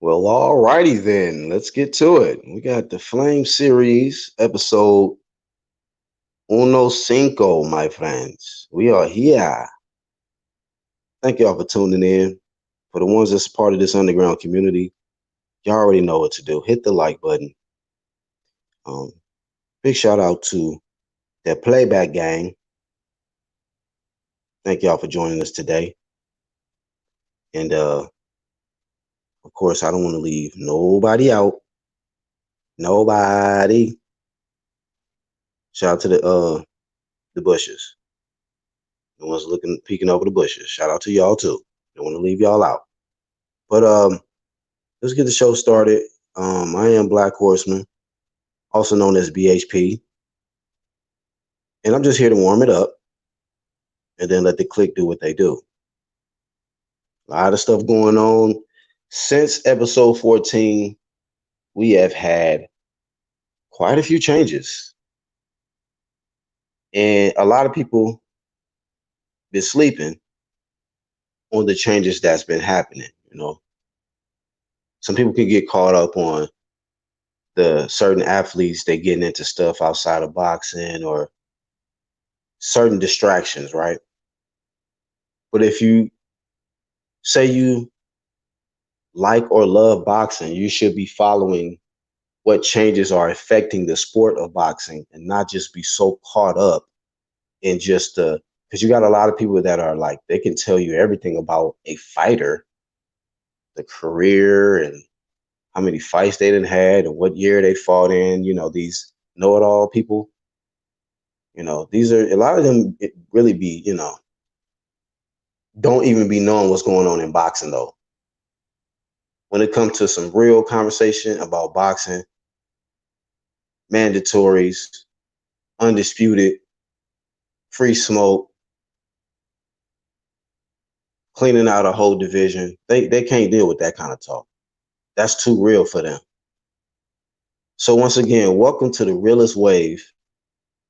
Well, all righty then. Let's get to it. We got the Flame series, episode Uno Cinco, my friends. We are here. Thank y'all for tuning in. For the ones that's part of this underground community, y'all already know what to do. Hit the like button. Um, Big shout out to that playback gang. Thank y'all for joining us today. And of course, I don't want to leave nobody out. Nobody. Shout out to the bushes. The ones looking peeking over the bushes. Shout out to y'all too. Don't want to leave y'all out. But let's get the show started. I am Black Horseman, also known as BHP, and I'm just here to warm it up and then let the click do what they do. A lot of stuff going on since episode 14. We have had quite a few changes, and a lot of people been sleeping on the changes that's been happening. Some people can get caught up on the certain athletes they getting into stuff outside of boxing or certain distractions, right? But if you say you like or love boxing, you should be following what changes are affecting the sport of boxing and not just be so caught up in just the because you got a lot of people that are like they can tell you everything about a fighter, the career and how many fights they done had and what year they fought in, these know-it-all people. These are a lot of them it really be, don't even be knowing what's going on in boxing though. When it comes to some real conversation about boxing, mandatories, undisputed, free smoke, cleaning out a whole division, they can't deal with that kind of talk. That's too real for them. So once again, welcome to the realest wave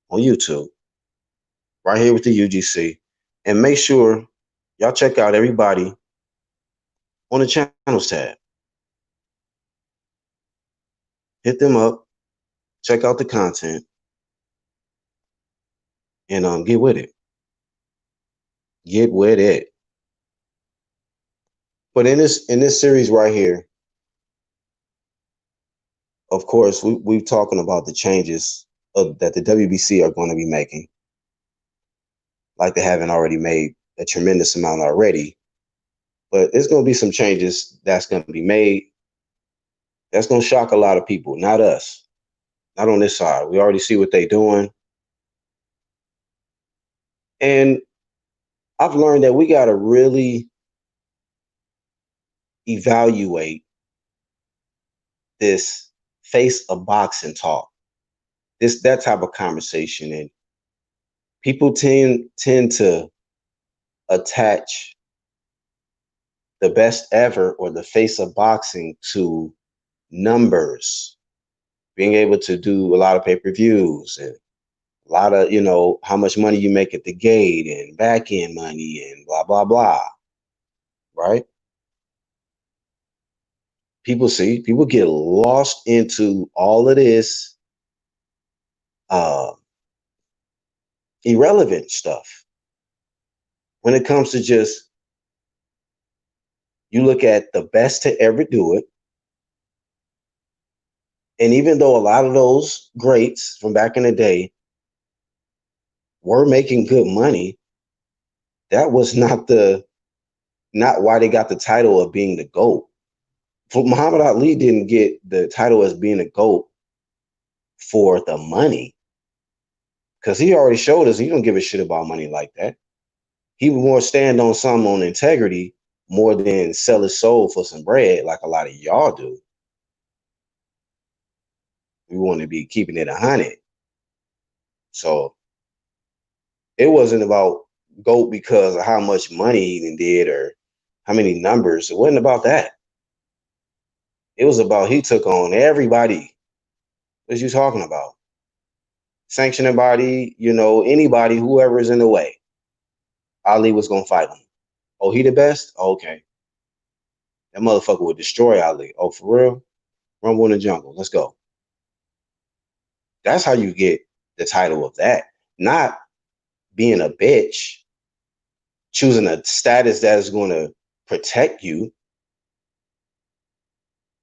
on YouTube, right here with the UGC. And make sure y'all check out everybody on the channels tab. Hit them up, check out the content, and get with it. Get with it. But in this series right here, of course, we're talking about the changes that the WBC are going to be making, like they haven't already made a tremendous amount already. But there's going to be some changes that's going to be made. That's going to shock a lot of people, not us, not on this side. We already see what they're doing. And I've learned that we got to really evaluate this face of boxing talk, that type of conversation. And people tend to attach the best ever or the face of boxing to numbers, being able to do a lot of pay-per-views and a lot of, how much money you make at the gate and back end money and blah, blah, blah. Right? People get lost into all of this uh, irrelevant stuff. When it comes to just, you look at the best to ever do it. And even though a lot of those greats from back in the day were making good money, that was not why they got the title of being the GOAT. Muhammad Ali didn't get the title as being a GOAT for the money, because he already showed us he don't give a shit about money like that. He would more stand on something on integrity more than sell his soul for some bread like a lot of y'all do. We want to be keeping it 100. So it wasn't about GOAT because of how much money he did or how many numbers. It wasn't about that. It was about he took on everybody. What you talking about? Sanctioning body, anybody, whoever is in the way. Ali was gonna fight him. Oh, he the best? Okay. That motherfucker would destroy Ali. Oh, for real? Rumble in the Jungle. Let's go. That's how you get the title of that. Not being a bitch, choosing a status that is going to protect you.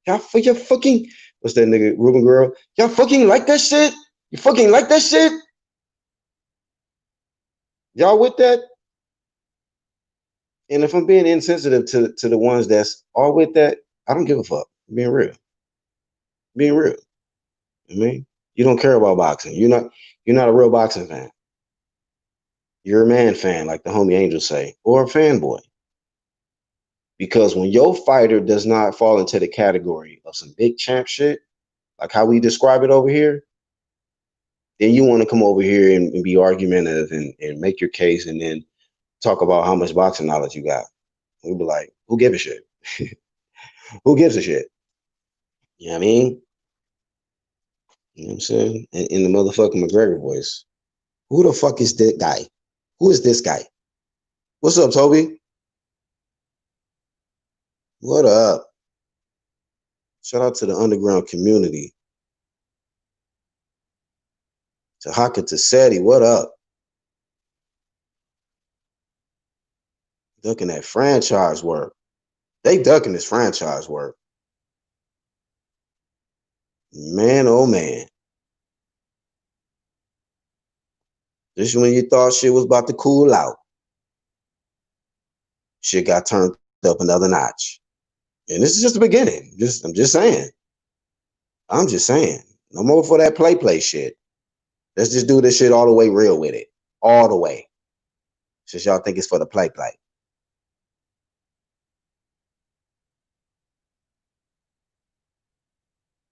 Y'all for your fucking, what's that nigga, Ruben Girl? Y'all fucking like that shit? You fucking like that shit? Y'all with that? And if I'm being insensitive to the ones that's all with that, I don't give a fuck. Being real. Being real. I mean, you don't care about boxing. You're not a real boxing fan. You're a man fan, like the homie Angels say, or a fanboy. Because when your fighter does not fall into the category of some big champ shit, like how we describe it over here, then you want to come over here and be argumentative and make your case and then talk about how much boxing knowledge you got. We'd be like, who gives a shit? Who gives a shit? You know what I mean? You know what I'm saying? In the motherfucking McGregor voice. Who the fuck is that guy? Who is this guy? What's up, Toby? What up? Shout out to the underground community. To Haka Tassetti, what up? Ducking that franchise work. They ducking this franchise work. Man, oh man. Just when you thought shit was about to cool out, shit got turned up another notch. And this is just the beginning. I'm just saying. I'm just saying. No more for that play shit. Let's just do this shit all the way real with it. All the way. Since y'all think it's for the play.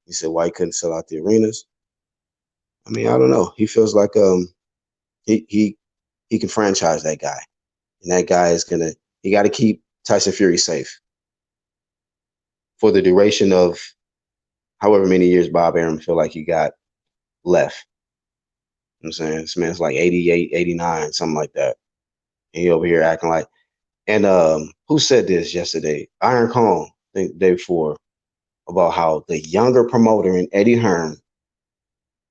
He said why he couldn't sell out the arenas. I mean, I don't know. He feels like he can franchise that guy. And that guy is he gotta keep Tyson Fury safe for the duration of however many years Bob Arum feel like he got left. You know what I'm saying? This man's like 88, 89, something like that. And he over here acting like, and who said this yesterday? Iron Kong, I think the day before, about how the younger promoter in Eddie Hearn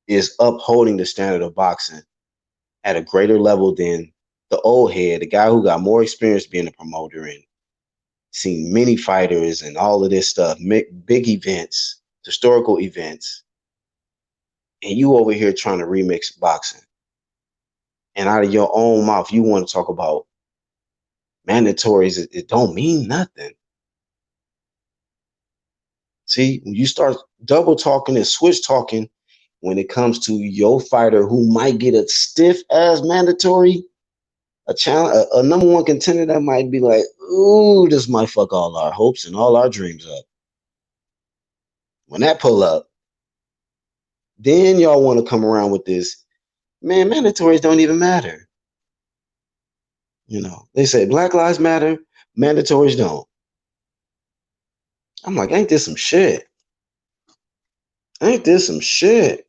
is upholding the standard of boxing at a greater level than the old head, the guy who got more experience being a promoter and seen many fighters and all of this stuff, big events, historical events, and you over here trying to remix boxing. And out of your own mouth, you want to talk about mandatories. It don't mean nothing. See, when you start double talking and switch talking when it comes to your fighter who might get a stiff ass mandatory, a challenge, a number one contender that might be like, ooh, this might fuck all our hopes and all our dreams up. When that pull up, then y'all want to come around with this, man, mandatories don't even matter. You know, they say Black Lives Matter, mandatories don't. I'm like, ain't this some shit? Ain't this some shit?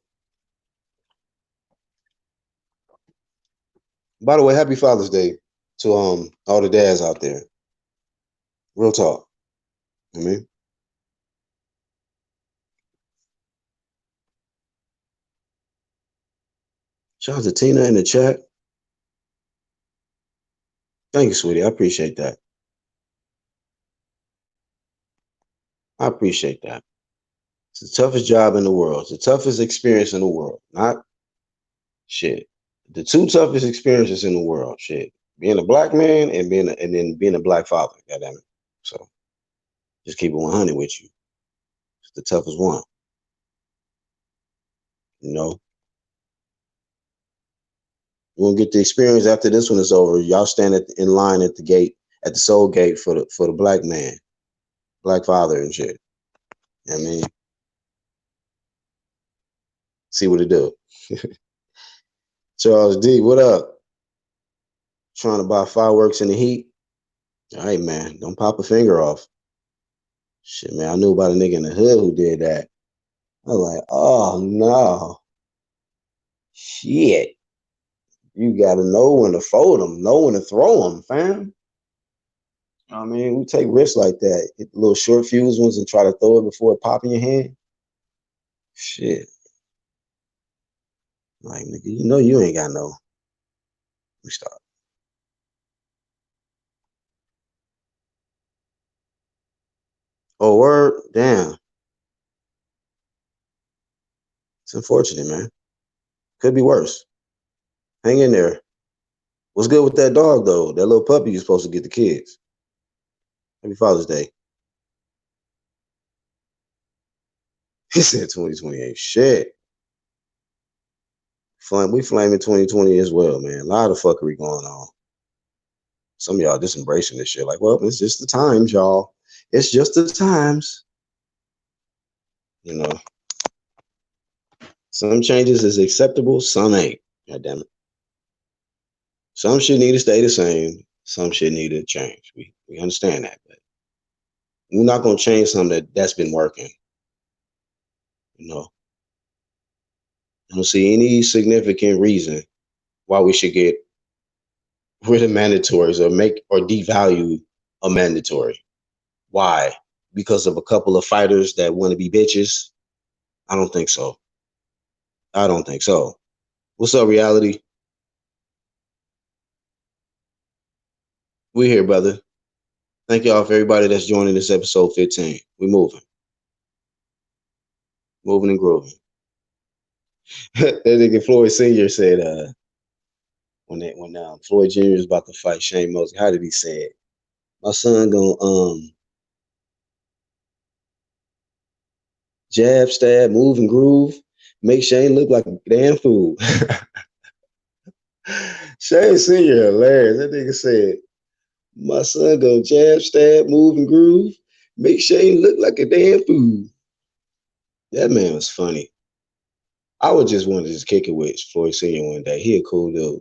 By the way, happy Father's Day to all the dads out there. Real talk. I mean, shout out to Tina in the chat. Thank you, sweetie. I appreciate that. I appreciate that. It's the toughest job in the world. It's the toughest experience in the world. Not shit. The two toughest experiences in the world. Shit. Being a black man and then being a black father. Goddamn it. So just keep it 100 with you. It's the toughest one. You know. You won't get the experience after this one is over. Y'all stand in line at the gate, at the soul gate for the black man, black father and shit. You know what I mean, see what it do. Charles D, what up? Trying to buy fireworks in the heat? All right, man. Don't pop a finger off. Shit, man. I knew about a nigga in the hood who did that. I was like, oh no. Shit. You gotta know when to fold them, know when to throw them, fam. I mean, we take risks like that. Get the little short fuse ones and try to throw it before it pop in your hand. Shit. Like, nigga, you know you ain't got no. We stop. Oh, word? Damn. It's unfortunate, man. Could be worse. Hang in there. What's good with that dog, though? That little puppy you're supposed to get the kids. Happy Father's Day. He said 2020 ain't shit. We flaming 2020 as well, man. A lot of fuckery going on. Some of y'all just embracing this shit. Like, well, it's just the times, y'all. It's just the times. You know, some changes is acceptable, some ain't. God damn it. Some shit need to stay the same. Some shit need to change. We understand that, but we're not gonna change something that's been working. You know, I don't see any significant reason why we should get rid of mandatories or make or devalue a mandatory. Why? Because of a couple of fighters that want to be bitches? I don't think so. I don't think so. What's up, reality? We here, brother. Thank y'all for everybody that's joining this episode 15. We moving and grooving. That nigga Floyd Senior said, when Floyd Jr. is about to fight Shane Mosley, how did he say it? My son gonna jab, stab, move and groove, make Shane look like a damn fool. Shane Senior hilarious. That nigga said, my son gonna jab, stab, move and groove, make Shane look like a damn fool. That man was funny. I would just want to just kick it with Floyd Senior one day. He a cool dude.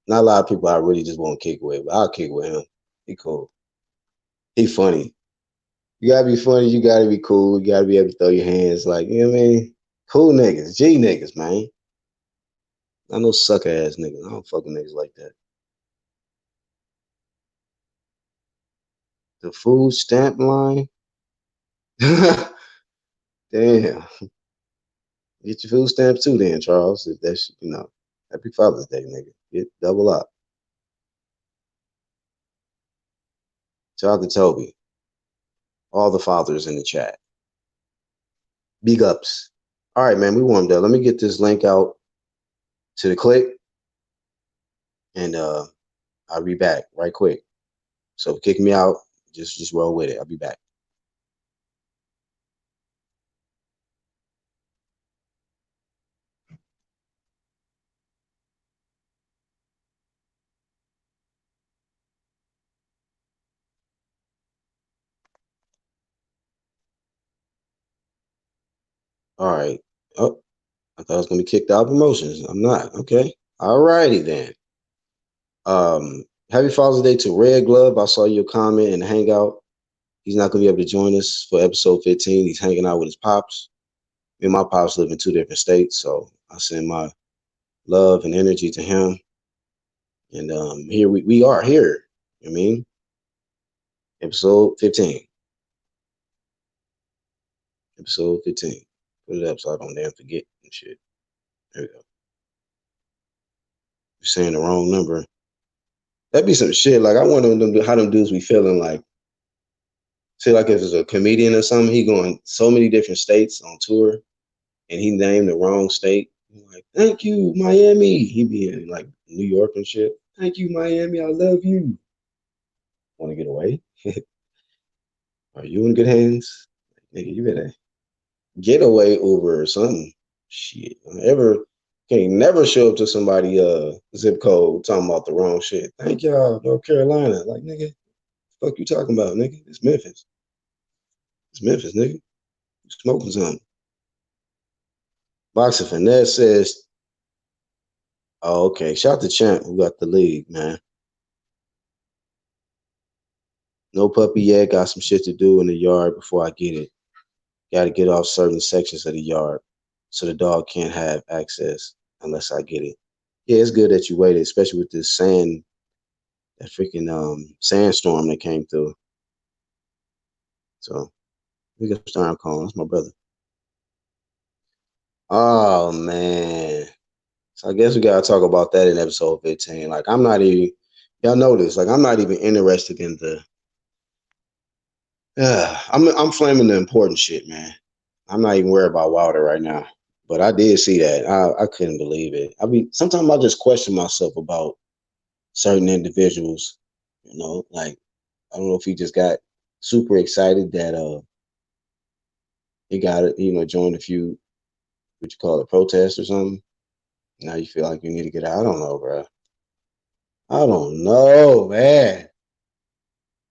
Not a lot of people I really just want to kick with, but I'll kick with him. He cool. He funny. You gotta be funny. You gotta be cool. You gotta be able to throw your hands. Like, you know what I mean? Cool niggas. G niggas, man. I know sucker ass niggas. I don't fuck with niggas like that. The food stamp line? Damn. Get your food stamps too then, Charles. If that's, Happy Father's Day, nigga. Get double up. Shout out to Toby. All the fathers in the chat. Big ups. All right, man. We warmed up. Let me get this link out to the click, and I'll be back right quick. So kick me out. Just roll with it. I'll be back. All right. Oh, I thought I was gonna be kicked out of promotions. I'm not. Okay. All righty then. Happy Father's Day to Red Glove. I saw your comment in the hangout. He's not gonna be able to join us for episode 15. He's hanging out with his pops. Me and my pops live in 2 different states, so I send my love and energy to him. And here we are here. I mean, episode 15. Episode 15. Put it up so I don't damn forget and shit. There we go. You're saying the wrong number. That'd be some shit. Like, I wonder how them dudes be feeling like. Say, like, if it's a comedian or something, he going so many different states on tour, and he named the wrong state. Like, thank you, Miami. He be in, like, New York and shit. Thank you, Miami. I love you. Want to get away? Are you in good hands? Nigga, you better get away Uber or something. Shit. Can't never show up to somebody zip code talking about the wrong shit. Thank y'all, North Carolina. Like, nigga, fuck you talking about, nigga? It's Memphis. It's Memphis, nigga. You smoking something. Boxer Finesse says, oh, okay. Shout to Champ who got the league, man. No puppy yet. Got some shit to do in the yard before I get it. Got to get off certain sections of the yard so the dog can't have access unless I get it. Yeah, it's good that you waited, especially with this sand that freaking sandstorm that came through. So we can start calling. That's my brother. Oh man. So I guess we gotta talk about that in episode 15. Like I'm not even y'all know this, like I'm not even interested in the I'm flaming the important shit, man. I'm not even worried about Wilder right now. But I did see that. I couldn't believe it. I mean, sometimes I just question myself about certain individuals, like I don't know if he just got super excited that he got it, joined a few what you call it, protests or something. Now you feel like you need to get out. I don't know, bro. I don't know, man.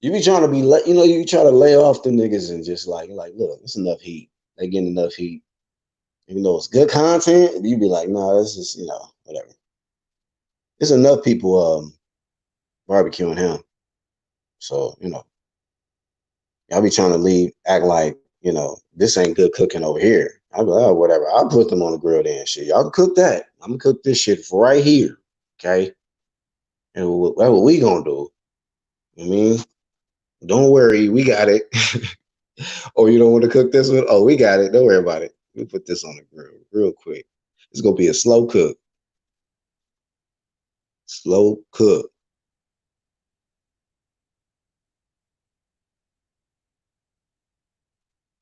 You be trying to be, you try to lay off the niggas and just like, look, it's enough heat. They getting enough heat. Even though it's good content, you be like, no, this is, whatever. There's enough people barbecuing him. So, y'all be trying to leave, act like, this ain't good cooking over here. I'll be like, oh, whatever. I'll put them on the grill then shit. Y'all can cook that. I'm gonna cook this shit for right here. Okay. And that's what we gonna do. I mean, don't worry, we got it. Oh, you don't want to cook this one? Oh, we got it. Don't worry about it. We put this on the grill real quick. It's gonna be a slow cook. Slow cook.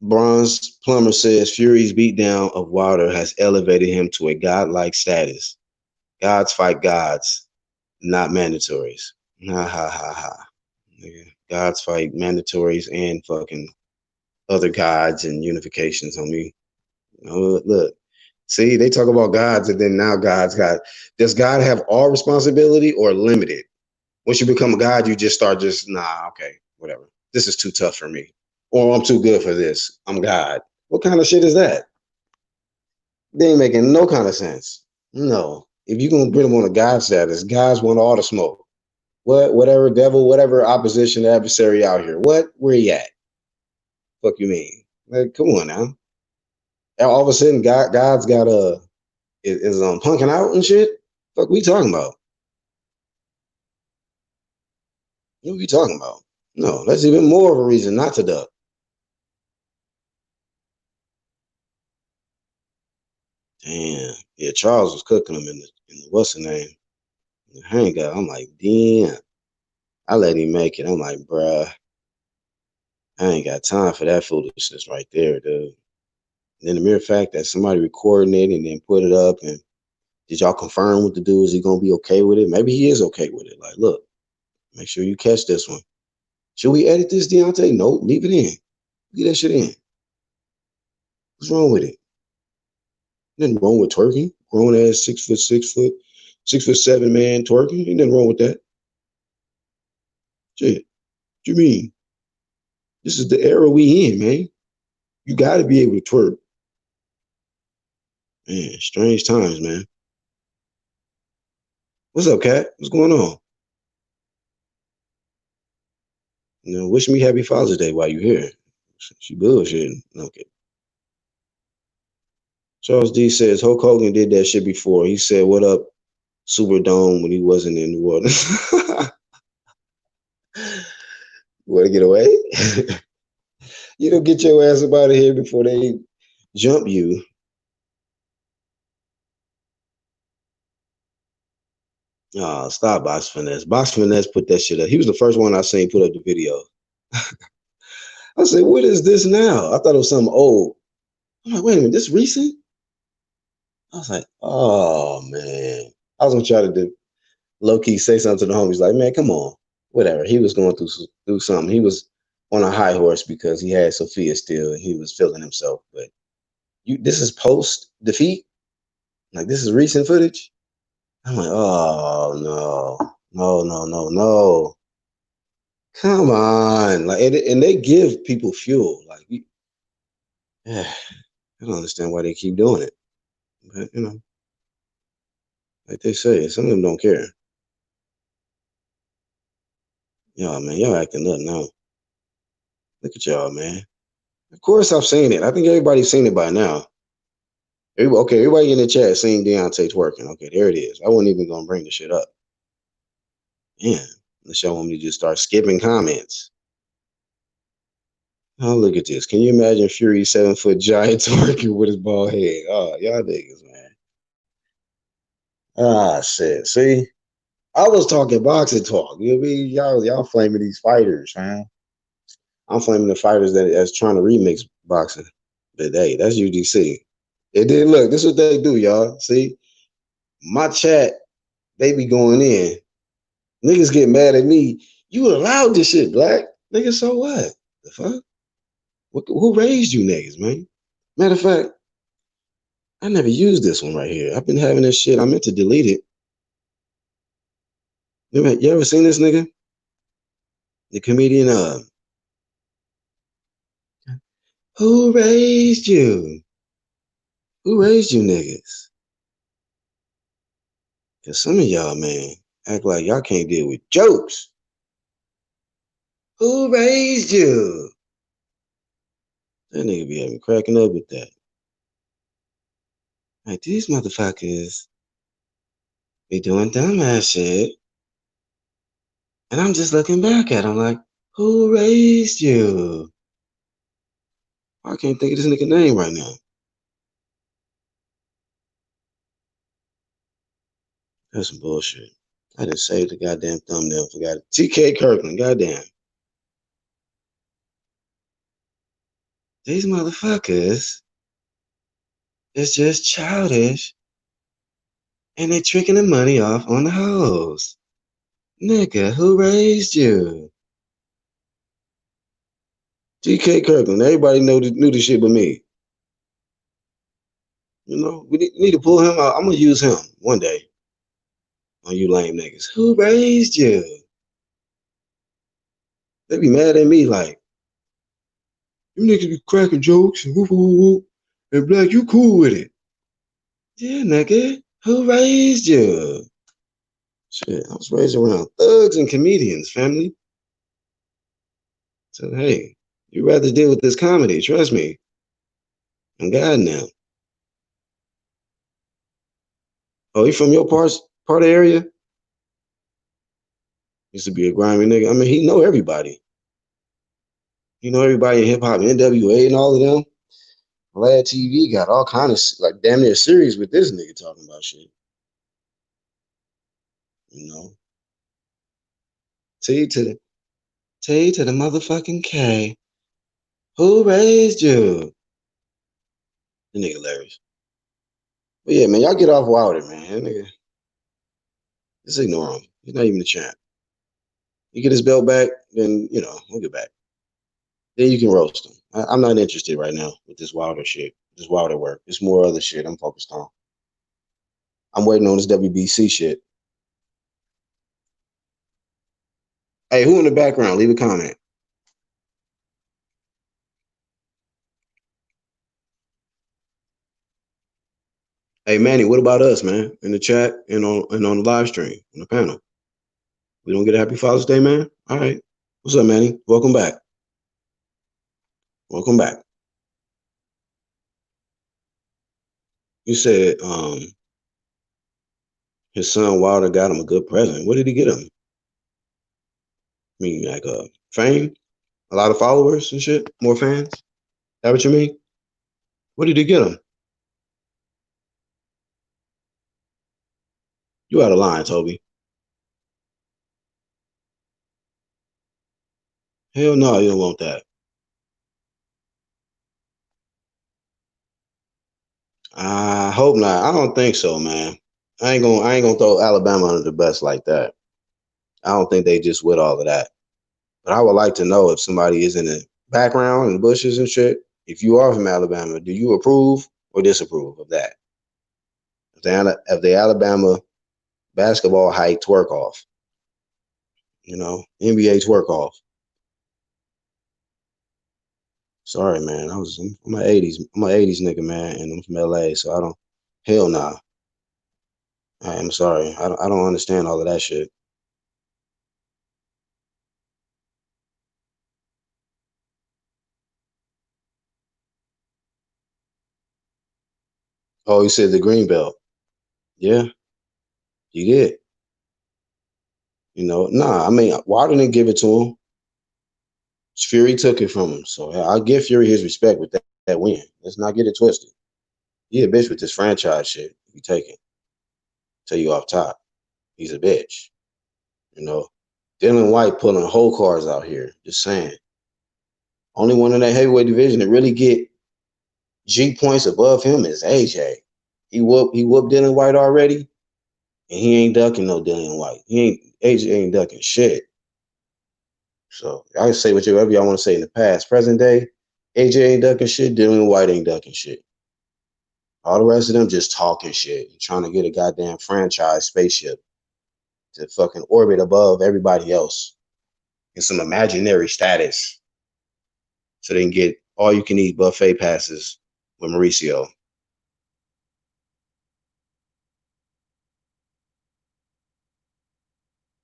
Bronze Plumber says Fury's beatdown of Wilder has elevated him to a godlike status. Gods fight gods, not mandatories. Ha ha ha ha. Nigga. Gods fight mandatories and fucking other gods and unifications on me. Look, see, they talk about gods and then now God's got. Does God have all responsibility or limited? Once you become a god, you just start okay, whatever. This is too tough for me. Or I'm too good for this. I'm God. What kind of shit is that? They ain't making no kind of sense. No. If you're gonna put them on a God status, guys want all the smoke. Whatever devil, whatever opposition adversary out here. Where you at? Fuck you mean? Like, come on now. All of a sudden, God's got is punking out and shit. Fuck, we talking about? What we talking about? No, that's even more of a reason not to duck. Damn. Yeah, Charles was cooking him in the what's the name? In the hang up. I'm like, damn. I let him make it. I'm like, bruh, I ain't got time for that foolishness right there, dude. And then the mere fact that somebody recording it and then put it up and did y'all confirm with the dude? Is he gonna be okay with it? Maybe he is okay with it. Like, look, make sure you catch this one. Should we edit this, Deontay? Nope, leave it in. Leave that shit in. What's wrong with it? Nothing wrong with twerking. Grown ass 6'6", 6'7" man twerking. Ain't nothing wrong with that. Shit. What you mean? This is the era we in, man. You got to be able to twerk. Man, strange times, man. What's up, Kat? What's going on? Wish me happy Father's Day while you here. She bullshitting. Okay. Charles D says Hulk Hogan did that shit before. He said, "What up, Superdome?" when he wasn't in New Orleans. Want to get away? You don't get your ass up out of here before they jump you. Oh, stop Box Finesse. Box Finesse put that shit up. He was the first one I seen put up the video. I said, what is this now? I thought it was something old. I'm like, wait a minute, this recent? I was like, oh man. I was gonna try to low key say something to the homies, like, man, come on, whatever. He was going through something. He was on a high horse because he had Sophia still, and he was feeling himself. But this is post defeat, like this is recent footage. I'm like, oh no, no, no, no, no. Come on, like, and they give people fuel. Like, yeah, I don't understand why they keep doing it, but like they say, some of them don't care. Y'all, man, y'all acting up now. Look at y'all, man. Of course, I've seen it. I think everybody's seen it by now. Everybody in the chat seen Deontay twerking. Okay, there it is. I wasn't even gonna bring the shit up. Man, The show want me to just start skipping comments. Oh, look at this. Can you imagine Fury 7 foot giant twerking with his bald head? Oh, y'all niggas, man. Ah, shit. See, I was talking boxing talk. You know what I mean? Y'all flaming these fighters, man. I'm flaming the fighters that's trying to remix boxing. But hey, that's UGC. It did look. This is what they do, y'all. See, my chat, they be going in. Niggas get mad at me. You allowed this shit, black. Nigga, so what? The fuck? Who raised you niggas, man? Matter of fact, I never used this one right here. I've been having this shit. I meant to delete it. You ever seen this nigga? The comedian, who raised you? Who raised you niggas? Cause some of y'all, man, act like y'all can't deal with jokes. Who raised you? That nigga be having cracking up with that. Like, these motherfuckers be doing dumbass shit. And I'm just looking back at them like, who raised you? I can't think of this nigga name right now. That's some bullshit. I didn't save the goddamn thumbnail. Forgot it. TK Kirkland, goddamn. These motherfuckers is just childish and they tricking the money off on the hoes. Nigga, who raised you? TK Kirkland. Everybody knew the shit but me. You know, we need to pull him out. I'm gonna use him one day on you lame niggas. Who raised you? They be mad at me like, you niggas be cracking jokes and whoop whoop whoop. And black, you cool with it. Yeah, nigga. Who raised you? Shit, I was raised around thugs and comedians, family. So hey, you rather deal with this comedy, trust me. I'm God now. Oh, you from your part of the area? Used to be a grimy nigga. I mean, he know everybody. He know everybody in hip hop, NWA and all of them. Vlad TV got all kind of like damn near series with this nigga talking about shit. You know, T to the T to the motherfucking K. Who raised you? The nigga hilarious. But yeah, man, y'all get off Wilder, man. That nigga, just ignore him. He's not even a champ. You get his belt back, then you know we'll get back. Then you can roast him. I'm not interested right now with this Wilder shit. This Wilder work. It's more other shit I'm focused on. I'm waiting on this WBC shit. Hey, who in the background? Leave a comment. Hey Manny, what about us, man? In the chat and on the live stream on the panel. We don't get a happy Father's Day, man. All right. What's up, Manny? Welcome back. Welcome back. You said his son Wilder got him a good present. What did he get him? I mean, like fame, a lot of followers and shit, more fans. That what you mean? What did he get him? You out of line, Toby. Hell no, you don't want that. I hope not. I don't think so, man. I ain't gonna throw Alabama under the bus like that. I don't think they just with all of that. But I would like to know if somebody is in the background and bushes and shit. If you are from Alabama, do you approve or disapprove of that? If the Alabama basketball hype twerk off, NBA twerk off. Sorry, man. I'm an '80s. I'm an '80s nigga, man, and I'm from LA, so I don't. Hell nah. I'm sorry. I don't understand all of that shit. Oh, you said the green belt. Yeah, you did. Nah. I mean, Wilder didn't give it to him. Fury took it from him. So I'll give Fury his respect with that win. Let's not get it twisted. He a bitch with this franchise shit. You take it. Tell you off top. He's a bitch. You know. Dylan White pulling whole cards out here. Just saying. Only one in that heavyweight division that really get G points above him is AJ. He whooped Dylan White already, and he ain't ducking no Dylan White. AJ ain't ducking shit. So I can say whatever y'all want to say in the past. Present day, AJ ain't ducking shit, Dylan White ain't ducking shit. All the rest of them just talking shit and trying to get a goddamn franchise spaceship to fucking orbit above everybody else in some imaginary status so they can get all you can eat buffet passes with Mauricio.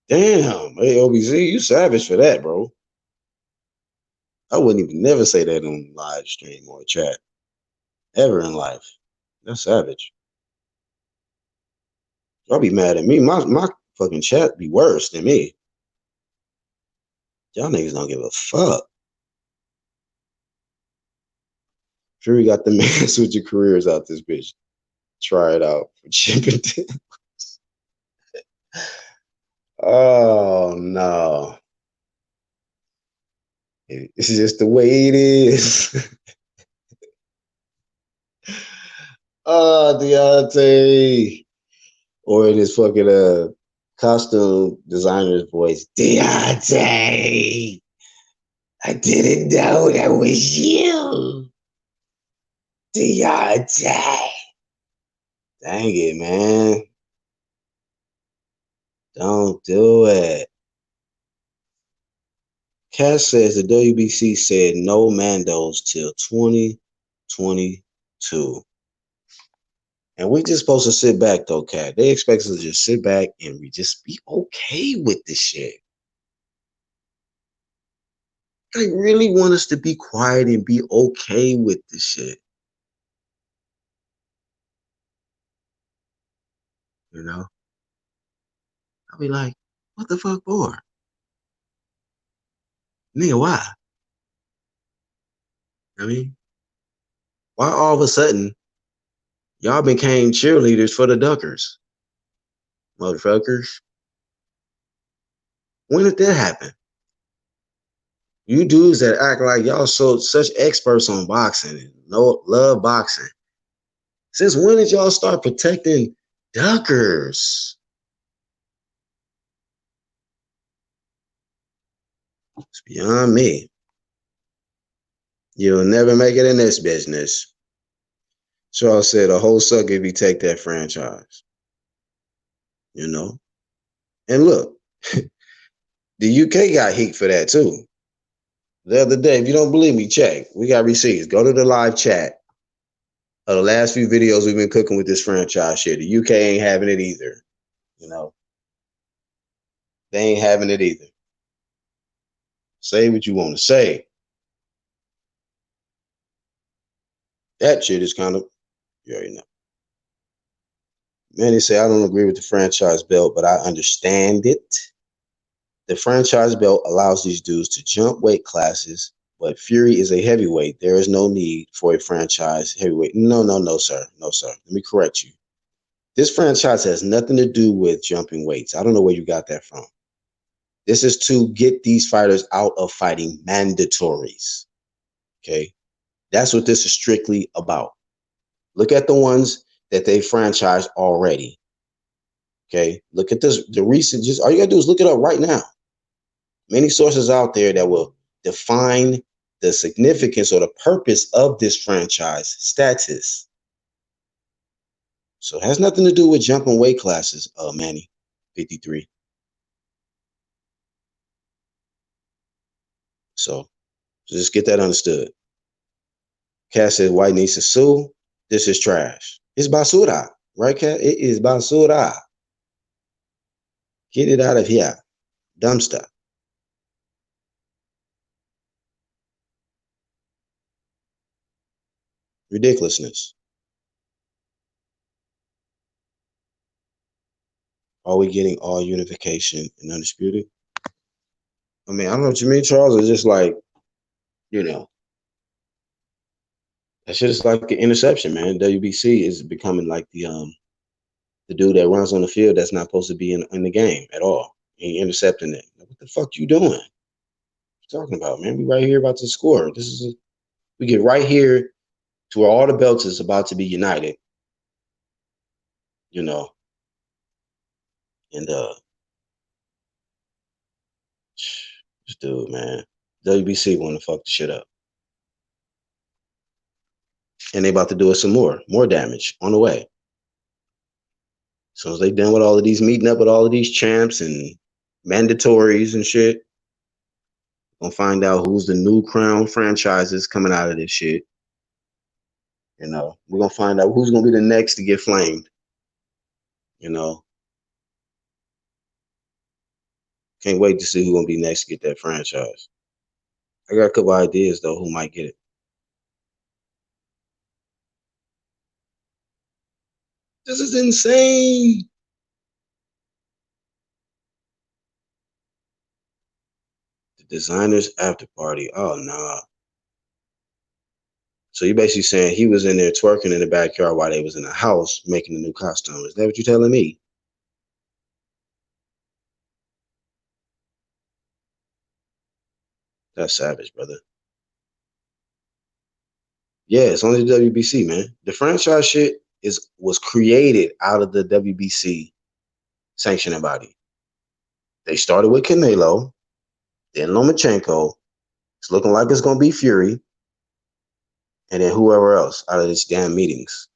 Damn, hey OBZ, you savage for that, bro. I wouldn't even never say that on live stream or chat ever in life. That's savage. Y'all be mad at me. My fucking chat be worse than me. Y'all niggas don't give a fuck. Fury got the man switch your careers out this bitch. Try it out for Chippington. Oh no. It's just the way it is. Oh, Deontay. Or in his fucking costume designer's voice. Deontay. I didn't know that was you. Deontay. Dang it, man. Don't do it. Cass says the WBC said no Mandos till 2022. And we just supposed to sit back though, Cat. They expect us to just sit back and we just be okay with this shit. They really want us to be quiet and be okay with this shit. You know? I'll be like, what the fuck for? Nigga, why? I mean, why all of a sudden y'all became cheerleaders for the Duckers? Motherfuckers. When did that happen? You dudes that act like y'all such experts on boxing and love boxing. Since when did y'all start protecting Duckers? It's beyond me. You'll never make it in this business. So I said a whole sucker if you take that franchise. You know? And look, the UK got heat for that too. The other day, if you don't believe me, check. We got receipts. Go to the live chat of the last few videos we've been cooking with this franchise shit. The UK ain't having it either. You know? They ain't having it either. Say what you want to say. That shit is kind of, you already know. Many say I don't agree with the franchise belt, but I understand it. The franchise belt allows these dudes to jump weight classes, but Fury is a heavyweight. There is no need for a franchise heavyweight. No, sir. No, sir. Let me correct you. This franchise has nothing to do with jumping weights. I don't know where you got that from. This is to get these fighters out of fighting mandatories. Okay? That's what this is strictly about. Look at the ones that they franchised already. Okay? Look at this, the recent, just all you gotta do is look it up right now. Many sources out there that will define the significance or the purpose of this franchise status. So it has nothing to do with jumping weight classes, Manny, 53. So just get that understood. Cass says White needs to sue. This is trash. It's basura, right, Cat? It is basura. Get it out of here. Dumpster. Ridiculousness. Are we getting all unification and undisputed? I mean, I don't know what you mean, Charles. It's just like, you know, that shit is like an interception, man. WBC is becoming like the dude that runs on the field that's not supposed to be in the game at all. And he intercepting it. Like, what the fuck you doing? What you talking about, man? We right here about to score. We get right here to where all the belts is about to be united, you know. And this dude, man, WBC want to fuck the shit up, and they about to do it some more damage on the way. As soon as they done with all of these meeting up with all of these champs and mandatories and shit, gonna find out who's the new crown franchises coming out of this shit. You know, we're gonna find out who's gonna be the next to get flamed. You know, can't wait to see who's gonna be next to get that franchise. I got a couple ideas though who might get it. This is insane. The designers after party. Oh nah. So you basically saying he was in there twerking in the backyard while they was in the house making the new costume. Is that what you're telling me? That's savage, brother. Yeah, it's on the WBC, man. The franchise shit was created out of the WBC sanctioning body. They started with Canelo, then Lomachenko. It's looking like it's gonna be Fury, and then whoever else out of these damn meetings.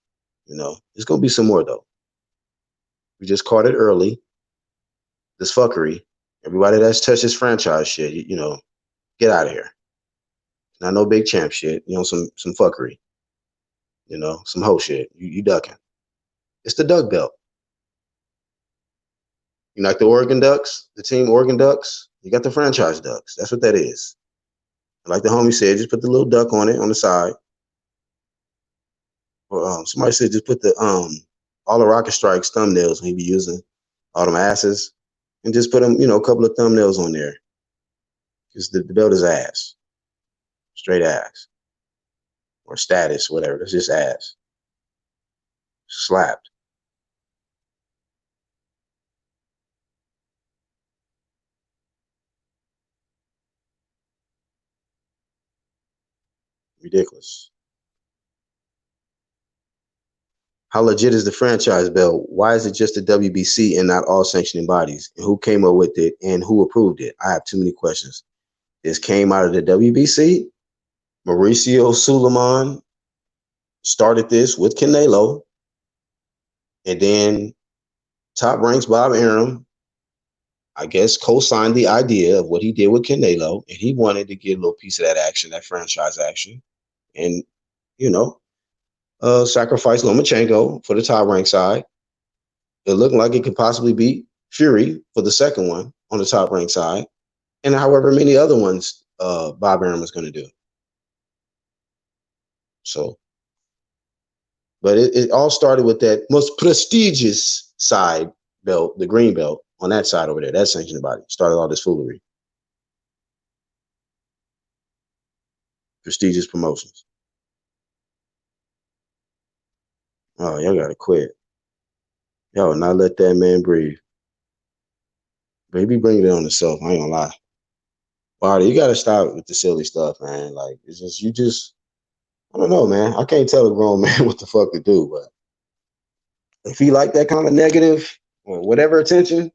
You know, it's gonna be some more though. We just caught it early. This fuckery. Everybody that's touched this franchise shit, you know, get out of here. Not no big champ shit. You know, some fuckery. You know, some hoe shit. You ducking. It's the duck belt. You know, like the Oregon Ducks, the team Oregon Ducks. You got the franchise Ducks. That's what that is. Like the homie said, just put the little duck on it on the side. Or somebody said just put the all the Rocket Strikes thumbnails when he be using all them asses, and just put them, you know, a couple of thumbnails on there. Because the belt is ass, straight ass, or status, whatever. That's just ass, slapped, ridiculous. How legit is the franchise belt? Why is it just the WBC and not all sanctioning bodies? And who came up with it and who approved it? I have too many questions. This came out of the WBC. Mauricio Suleiman started this with Canelo, and then Top Ranks Bob Arum, I guess, co-signed the idea of what he did with Canelo, and he wanted to get a little piece of that action, that franchise action, and you know, sacrifice Lomachenko for the Top Rank side. It looked like it could possibly be Fury for the second one on the Top Rank side, and however many other ones Bob Arum was going to do. So, but it all started with that most prestigious side belt, the green belt on that side over there. That sanctioned body started all this foolery. Prestigious promotions. Oh, y'all gotta quit. Yo, not let that man breathe. Baby, bring it on himself. I ain't gonna lie. Marty, you gotta stop with the silly stuff, man. Like it's just I don't know, man. I can't tell a grown man what the fuck to do, but if he like that kind of negative or whatever attention,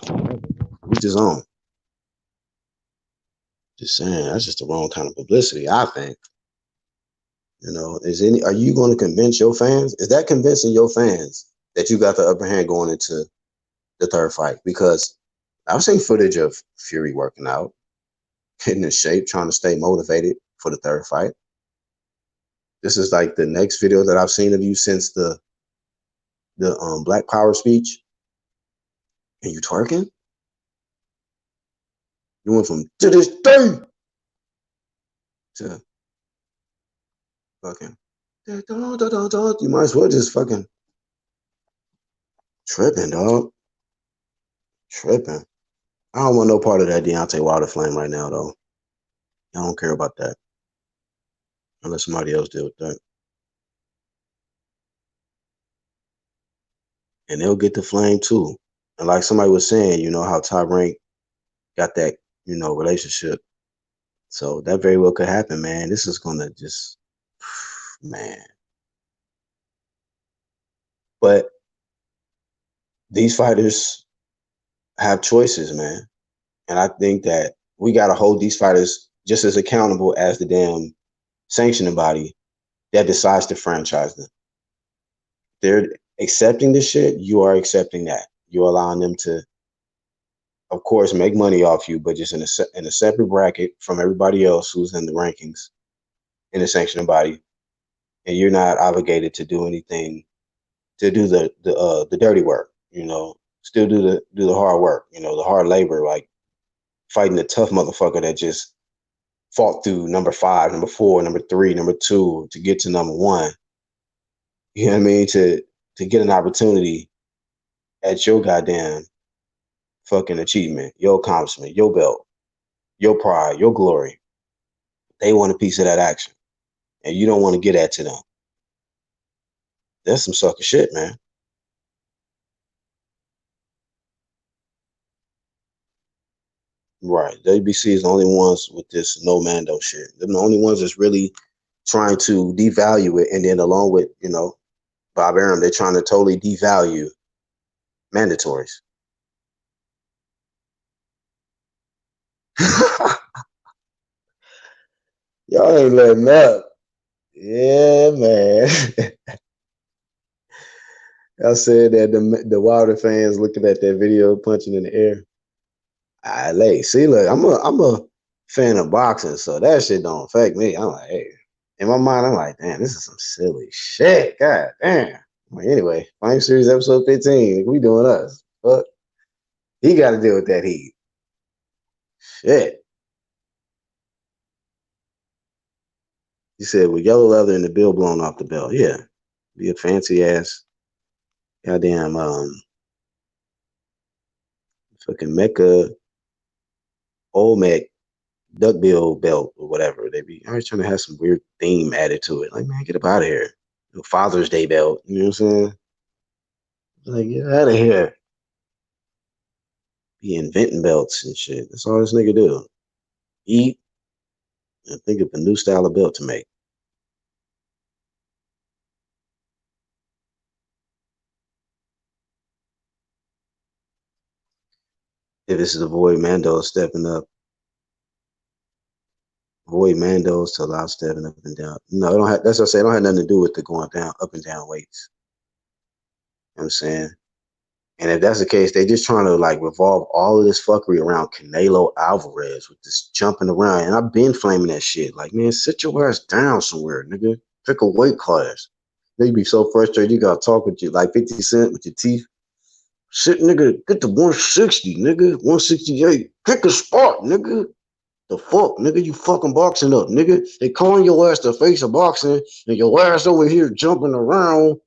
we just on. Just saying, that's just the wrong kind of publicity, I think. You know, are you going to convince your fans? Is that convincing your fans that you got the upper hand going into the third fight? Because I've seen footage of Fury working out, getting in shape, trying to stay motivated for the third fight. This is like the next video that I've seen of you since the Black Power speech, and you twerking. You went from to this day to fucking. You might as well just fucking Tripping, dog. Tripping. I don't want no part of that Deontay Wilder flame right now, though. I don't care about that. Unless somebody else deal with that. And they'll get the flame too. And like somebody was saying, how Top Rank got that, relationship. So that very well could happen, man. This is gonna just, man. But these fighters have choices, man. And I think that we gotta hold these fighters just as accountable as the damn sanctioning body that decides to franchise them. They're accepting this shit, you are accepting that. You're allowing them to, of course, make money off you, but just in a separate bracket from everybody else who's in the rankings in the sanctioning body, and you're not obligated to do anything to do the dirty work. Still do the hard work. The hard labor, like fighting the tough motherfucker that just fought through number 5, number 4, number 3, number 2 to get to number 1. You know what I mean? To get an opportunity at your goddamn fucking achievement, your accomplishment, your belt, your pride, your glory. They want a piece of that action, and you don't want to get that to them. That's some sucker shit, man. Right. WBC is the only ones with this no Mando shit. They're the only ones that's really trying to devalue it, and then along with Bob Arum, they're trying to totally devalue mandatories. Y'all ain't letting up. Yeah, man. I said that the Wilder fans looking at that video punching in the air. I like, see, look, I'm a fan of boxing, so that shit don't affect me. I'm like, hey, in my mind, I'm like, damn, this is some silly shit. God damn. Anyway, Flame Series episode 15. We doing us. But he got to deal with that heat. Shit. He said with yellow leather and the bill blown off the belt. Yeah. Be a fancy ass goddamn fucking Mecca Olmec duckbill belt or whatever. They be always trying to have some weird theme added to it. Like, man, get up out of here. Father's Day belt. You know what I'm saying? Like, get out of here. Be inventing belts and shit. That's all this nigga do. Eat and think of a new style of belt to make. If this is avoid Mando stepping up, avoid Mandos to allow stepping up and down. No, it don't have. That's what I say. It don't have nothing to do with the going down, up and down weights. You know what I'm saying? And if that's the case, they just trying to like revolve all of this fuckery around Canelo Alvarez with this jumping around. And I've been flaming that shit. Like, man, sit your ass down somewhere, nigga. Pick a weight class. They be so frustrated. You gotta talk with you like 50 Cent with your teeth. Shit, nigga, get to 160, nigga. 168. Pick a spot, nigga. The fuck, nigga, you fucking boxing up, nigga. They calling your ass the face of boxing, and your ass over here jumping around.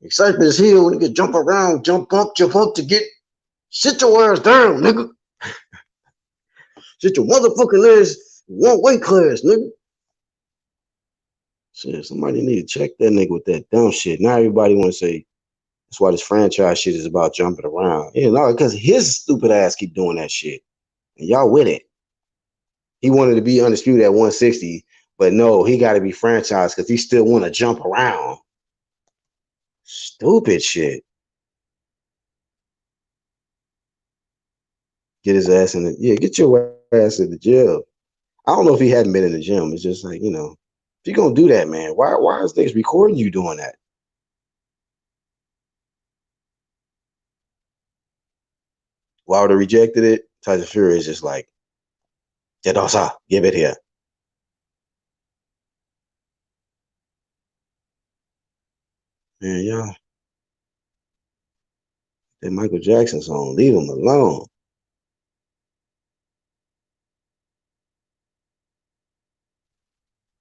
Excitement is here, nigga. Jump around, jump up to get. Sit your ass down, nigga. Sit your motherfucking ass one weight class, nigga. Shit, somebody need to check that nigga with that dumb shit. Now everybody want to say that's why this franchise shit is about jumping around. Yeah, no, because his stupid ass keep doing that shit, and y'all with it. He wanted to be undisputed at 160, but no, he got to be franchised because he still want to jump around. Stupid shit. Get his ass in the get your ass in the jail. I don't know if he hadn't been in the gym. It's just like, if you're gonna do that, man, why is they recording you doing that? Why would have rejected it? Tyson Fury is just like, Jadosa, give it here. Man, y'all, that Michael Jackson song, leave him alone.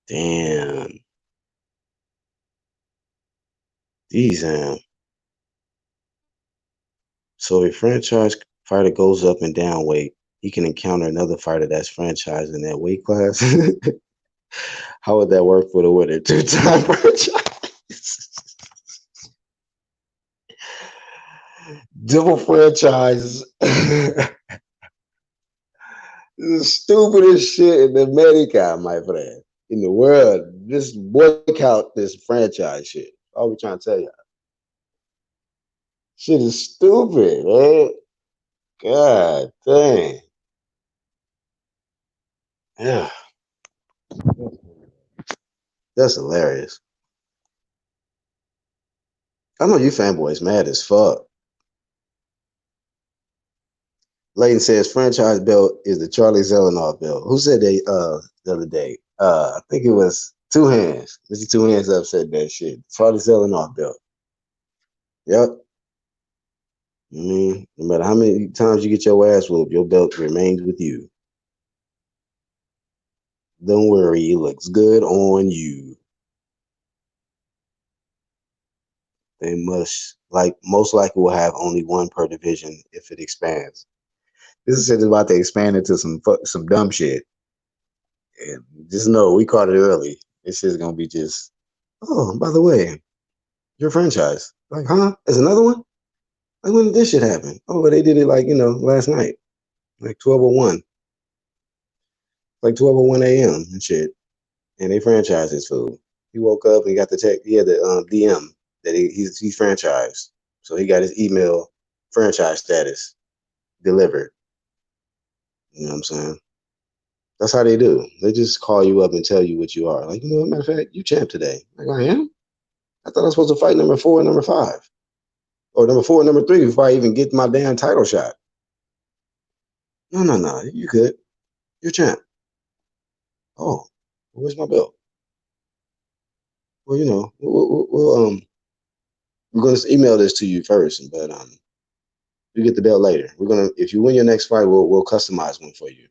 Damn. These So if a franchise fighter goes up and down weight, he can encounter another fighter that's franchised in that weight class. How would that work for the winner? Two-time franchise. Double franchise. This is stupidest shit in America, my friend. In the world. Just boycott this franchise shit. All we trying to tell you. Shit is stupid, man. God dang. Yeah. That's hilarious. I know you fanboys mad as fuck. Layton says franchise belt is the Charlie Zelenoff belt. Who said that the other day? I think it was Two Hands. Mr. Two Hands up said that shit. Charlie Zelenoff belt. Yep. I mean, no matter how many times you get your ass whooped, your belt remains with you. Don't worry, it looks good on you. They must most likely will have only one per division if it expands. This is shit about to expand into some dumb shit. And just know we caught it early. This shit's gonna be just, oh, by the way, your franchise. Like, huh? There's another one? Like, when did this shit happen? Oh, well, they did it last night. Like 12:01. Like 12:01 a.m. and shit. And they franchised his food. He woke up and he got the text. He had the DM that he's franchised. So he got his email franchise status delivered. You know what I'm saying? That's how they do. They just call you up and tell you what you are. Like, matter of fact, you champ today. Like, I am? I thought I was supposed to fight number 4 and number 5. Or number 4 and number 3 before I even get my damn title shot. No, no, no. You could. You're champ. Oh, where's my belt? Well, we're gonna email this to you first, but you get the belt later. If you win your next fight, we'll customize one for you.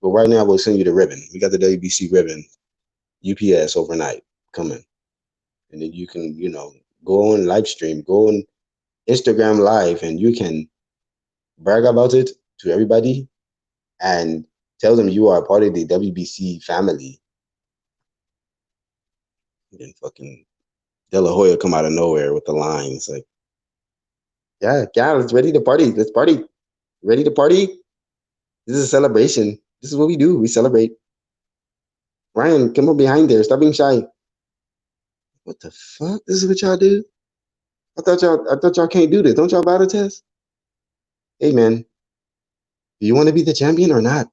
But right now, we'll send you the ribbon. We got the WBC ribbon, UPS overnight coming, and then you can, go on live stream, go on Instagram live, and you can brag about it to everybody and tell them you are part of the WBC family. And then fucking De La Hoya come out of nowhere with the lines like, yeah, let's ready to party. Let's party. Ready to party? This is a celebration. This is what we do. We celebrate. Ryan, come up behind there. Stop being shy. What the fuck? This is what y'all do? I thought y'all can't do this. Don't y'all battle test? Hey man, do you want to be the champion or not?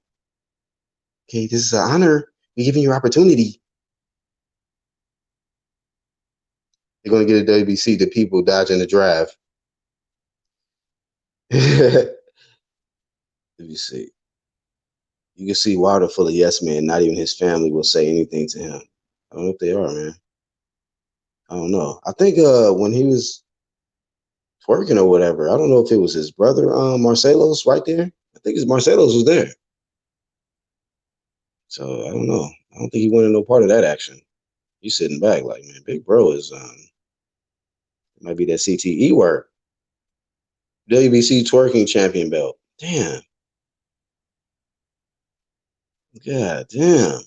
Okay, this is an honor. We're giving you opportunity. You're gonna get a WBC. The people dodging the draft. Let me see. You can see Wilder full of yes men. Not even his family will say anything to him. I don't know if they are, man. I don't know. I think when he was twerking or whatever, I don't know if it was his brother, Marcelo's right there. I think it's Marcelo's was there. So I don't know. I don't think he wanted no part of that action. He's sitting back like, man, big bro is it might be that CTE work. WBC twerking champion belt. Damn. God damn.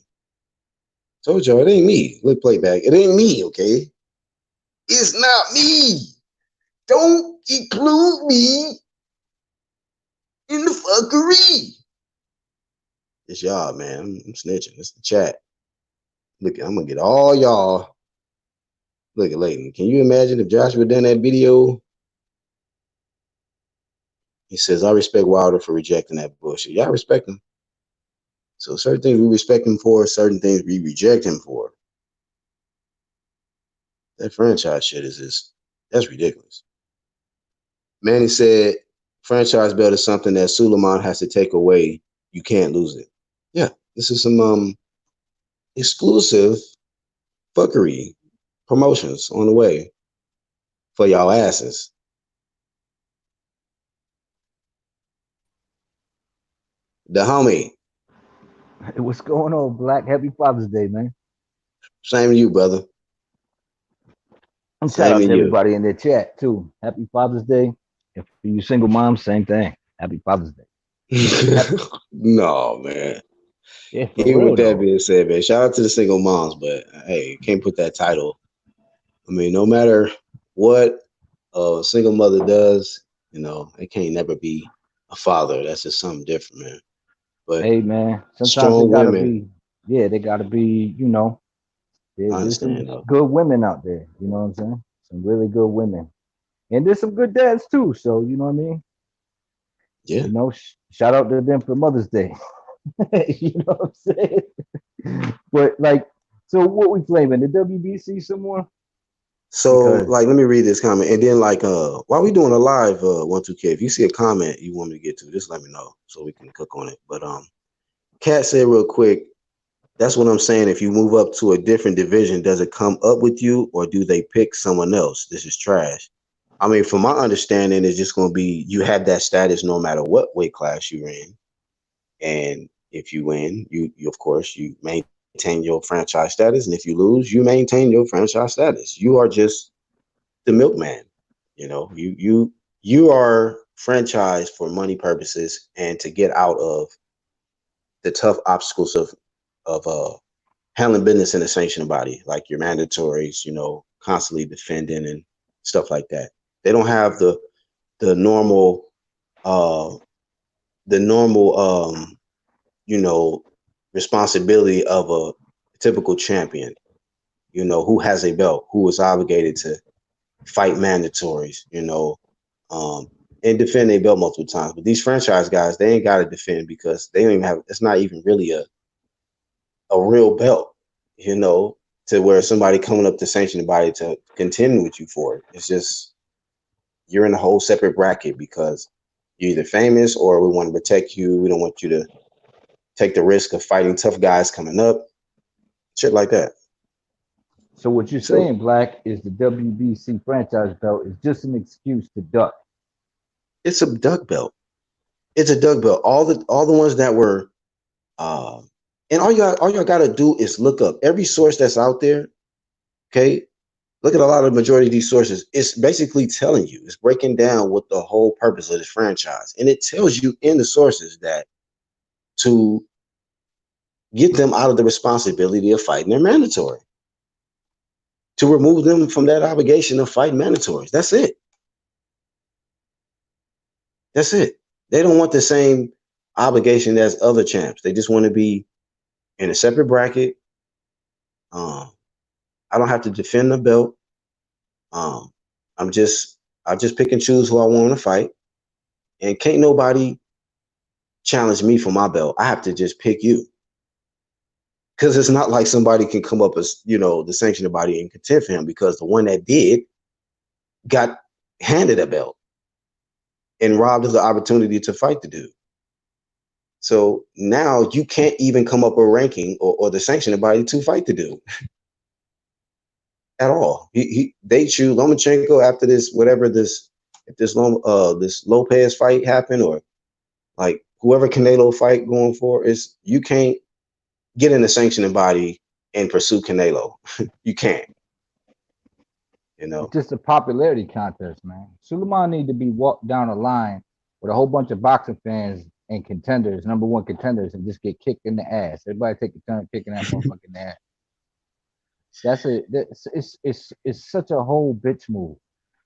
Told y'all it ain't me. Look playback. It ain't me, okay? It's not me. Don't include me in the fuckery. It's y'all, man. I'm snitching. It's the chat. Look, I'm gonna get all y'all. Look at Layton. Can you imagine if Joshua done that video? He says, I respect Wilder for rejecting that bullshit. Y'all respect him. So certain things we respect him for, certain things we reject him for. That franchise shit is just, that's ridiculous. Manny said, franchise belt is something that Suleiman has to take away. You can't lose it. Yeah, this is some exclusive fuckery promotions on the way for y'all asses. The homie. What's going on, Black? Happy Father's Day, man. Same to you, brother. And shout Same out to to you. everybody in the chat, too. Happy Father's Day. And for you single moms, same thing. Happy Father's Day. Happy, No, man. yeah, for Even with real that though. being said, man, shout out to the single moms, but hey, you can't put that title. I mean, no matter what a single mother does, it can't never be a father. That's just something different, man. But Hey man, sometimes they strong gotta women, be, yeah, they gotta be, I there's some understand though. good women out there. You know what I'm saying? Some really good women, and there's some good dads too. So you know what I mean? Yeah. Shout out to them for Mother's Day. You know what I'm saying? But like, so what we flaming the WBC some more? So Because like let me read this comment. And then like while we doing a live 1-2K, if you see a comment you want me to get to, just let me know so we can cook on it. But Kat said real quick, that's what I'm saying. If you move up to a different division, does it come up with you or do they pick someone else? This is trash. I mean, from my understanding, it's just gonna be you have that status no matter what weight class you're in. And if you win, you of course you maintain your franchise status, and if you lose, you maintain your franchise status. You are just the milkman. You are franchised for money purposes and to get out of the tough obstacles of handling business in a sanctioned body, like your mandatories, constantly defending and stuff like that. They don't have the normal uh the normal you know responsibility of a typical champion, who has a belt, who is obligated to fight mandatories, um, and defend their belt multiple times. But these franchise guys, they ain't got to defend because they don't even have. It's not even really a real belt, you know, to where somebody coming up to sanction the body to contend with you for it. It's just you're in a whole separate bracket because you're either famous or we want to protect you. We don't want you to take the risk of fighting tough guys coming up, shit like that. so what you're So saying, Black, is the WBC franchise belt is just an excuse to duck. it's a duck belt. It's a duck belt. All the ones that were uh and all y'all gotta do is look up every source that's out there. Okay. Look at a lot of the majority of these sources. It's basically telling you, it's breaking down what the whole purpose of this franchise. And it tells you in the sources that to get them out of the responsibility of fighting their mandatory, to remove them from that obligation of fighting mandatories. That's it. That's it. They don't want the same obligation as other champs. They just want to be in a separate bracket. Um, I don't have to defend the belt. Um, I'm just I just pick and choose who I want to fight, and can't nobody challenge me for my belt. I have to just pick you because it's not like somebody can come up as the sanctioned body and contend for him because the one that did got handed a belt and robbed of the opportunity to fight the dude. So now you can't even come up a ranking or the sanctioned body to fight the dude at all. They choose Lomachenko after this whatever this if this Lopez fight happened or like whoever Canelo fight going for is you can't get in the sanctioning body and pursue Canelo. You can't, you It's know. just a popularity contest, man. Suleiman need to be walked down a line with a whole bunch of boxing fans and contenders, number one contenders, and just get kicked in the ass. Everybody take a turn kicking that motherfucking ass. It's such a whole bitch move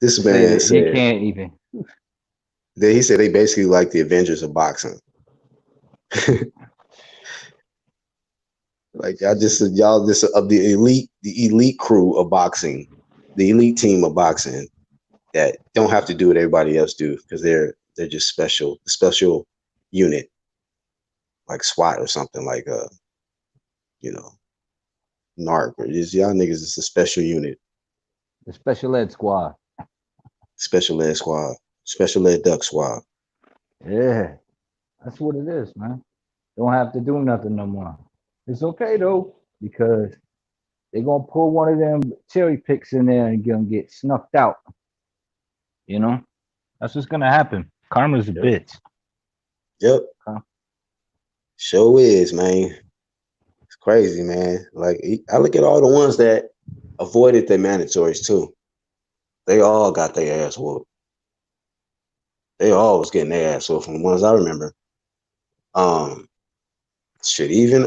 This to say man that he said can't even. that he said they basically like the Avengers of boxing. Like I just said, y'all just of the elite crew of boxing, the elite team of boxing that don't have to do what everybody else do because they're just special unit like SWAT or something like you know NARC or just y'all niggas is a special unit, The special ed squad. special ed squad, special ed duck squad. Yeah, that's what it is, man. Don't have to do nothing no more. It's okay though, because they're gonna pull one of them cherry picks in there and gonna get snuffed out. You know, that's what's gonna happen. Karma's a Yep, bitch. yep, Okay? sure is, man. It's crazy, man. Like I look at all the ones that avoided their mandatories too. They all got their ass whooped. They always getting their ass off from the ones I remember. Um, shit, even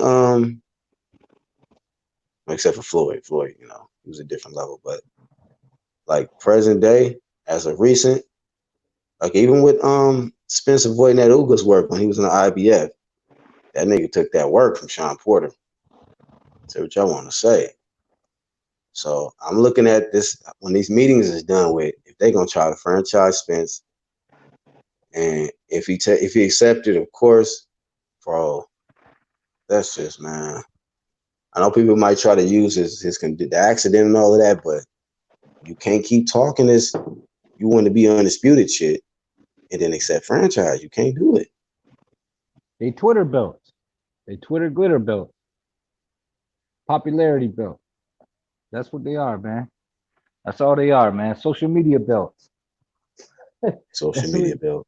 except for Floyd. Floyd, he was a different level. But like present day, as of recent, like even with Spencer avoiding that Ugas work when he was in the IBF, that nigga took that work from Sean Porter. Say what y'all want to say. So I'm looking at this when these meetings is done with. If they gonna try to franchise Spence, and if he accepted, of course, bro, that's just man. I know people might try to use his the accident and all of that, but you can't keep talking this. You want to be undisputed shit, and then accept franchise. You can't do it. They Twitter belts. They Twitter glitter belts. Popularity belts. That's what they are, man. That's all they are, man. Social media belts. Social That's what. media, Bill.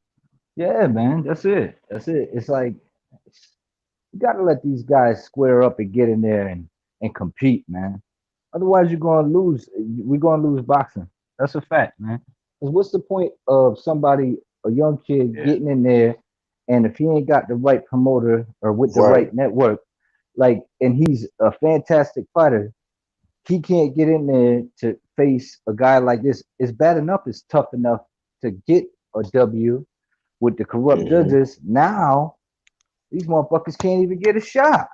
Yeah, man. That's it. That's it. It's like you got to let these guys square up and get in there and compete, man. Otherwise, you're gonna lose. We're gonna lose boxing. That's a fact, man. Because what's the point of somebody, a young kid, Yeah. getting in there, and if he ain't got the right promoter or with the Right. right network, like, and he's a fantastic fighter, he can't get in there to face a guy like this. It's bad enough. It's tough enough to get a W with the corrupt Mm-hmm. judges. Now these motherfuckers can't even get a shot.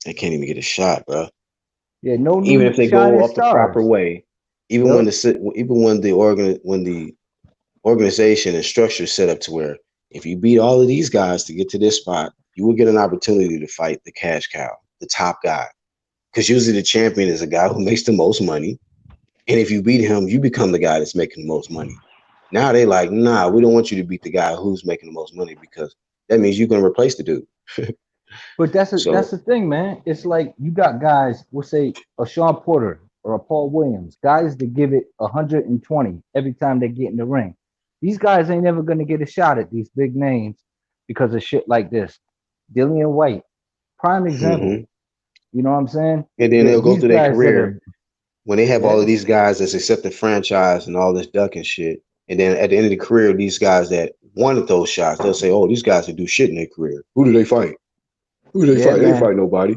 They can't even get a shot, bro. Yeah, no Even if new they shining go up the proper stars. way, even when Yep. the organization and structure is set up to where if you beat all of these guys to get to this spot, you will get an opportunity to fight the cash cow, the top guy. Because usually the champion is a guy who makes the most money, and if you beat him, you become the guy that's making the most money. Now they like, nah, we don't want you to beat the guy who's making the most money because that means you're gonna replace the dude. But that's So the thing, man. It's like you got guys, we'll say a Sean Porter or a Paul Williams, guys that give it 120 every time they get in the ring. These guys ain't ever gonna get a shot at these big names because of shit like this. Dillian White, prime example. mhm. You know what I'm saying? And then Yeah, they'll go these through their guys that career are when they have all yeah, of these guys that's accepted franchise and all this duck and shit, and then at the end of the career, these guys that wanted those shots, they'll say, "Oh, these guys that do shit in their career. Who do they fight? Who do they yeah, fight? They ain't man. fight nobody."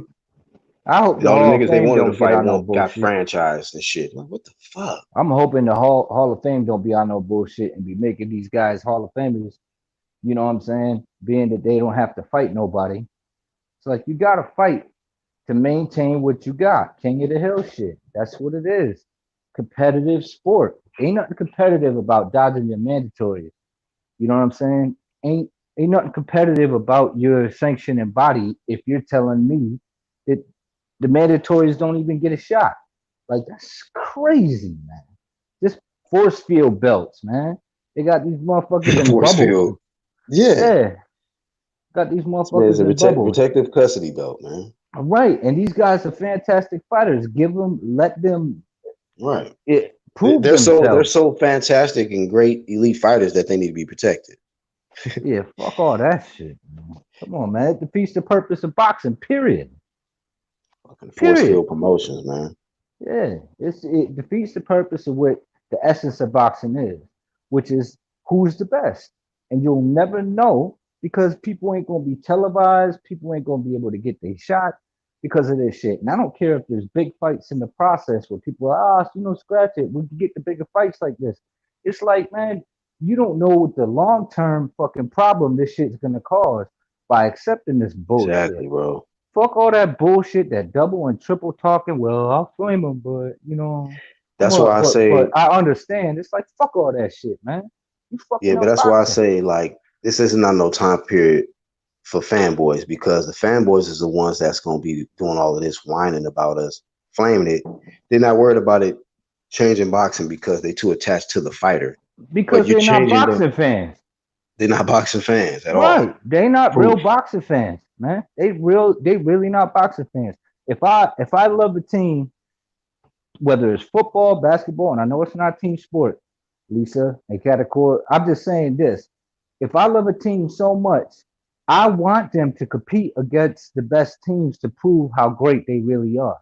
I hope And the all the Hall of niggas they Fame wanted to don't get fight on no won't got bullshit. franchised and shit. Like, what the fuck? I'm hoping the Hall of Fame don't be on no bullshit and be making these guys Hall of Famers. You know what I'm saying? Being that they don't have to fight nobody. It's like you gotta fight to maintain what you got. King of the Hill shit. That's what it is. Competitive sport. Ain't nothing competitive about dodging your mandatories. You know what I'm saying? Ain't nothing competitive about your sanctioning body if you're telling me that the mandatories don't even get a shot. Like that's crazy, man. Just force field belts, man. They got these motherfuckers in Force bubbles. field. Yeah. Yeah, got these This man's motherfuckers a in bubbles. protective custody belt, man. All right, and these guys are fantastic fighters. Give them, let them Right. prove They're themselves. so fantastic and great elite fighters that they need to be protected. Yeah, fuck all that shit, man. Come on, man. It defeats the purpose of boxing. Period. Fucking force Period. field promotions, man. Yeah, it defeats the purpose of what the essence of boxing is, which is who's the best. And you'll never know because people ain't gonna be televised, people ain't gonna be able to get their shot because of this shit. And I don't care if there's big fights in the process where people are, scratch it. We can get the bigger fights like this. It's like, man, you don't know what the long term fucking problem this shit's gonna cause by accepting this bullshit. Exactly, bro. Fuck all that bullshit, that double and triple talking. Well, I'll flame him, but I'm That's a why I but say, I understand. It's like fuck all that shit, man. You yeah, fucking but up that's why I boxing say, like, this isn't not no time period for fanboys because the fanboys is the ones that's going to be doing all of this whining about us, flaming it. They're not worried about it changing boxing because they too attached to the fighter. But because you're they're not changing them. boxing fans, They're not boxing fans at all. right? They not real Proof. boxing fans, man. They really not boxing fans. If I love a team, whether it's football, basketball, and I know it's not team sport, Lisa and Catacor. I'm just saying this. If I love a team so much, I want them to compete against the best teams to prove how great they really are.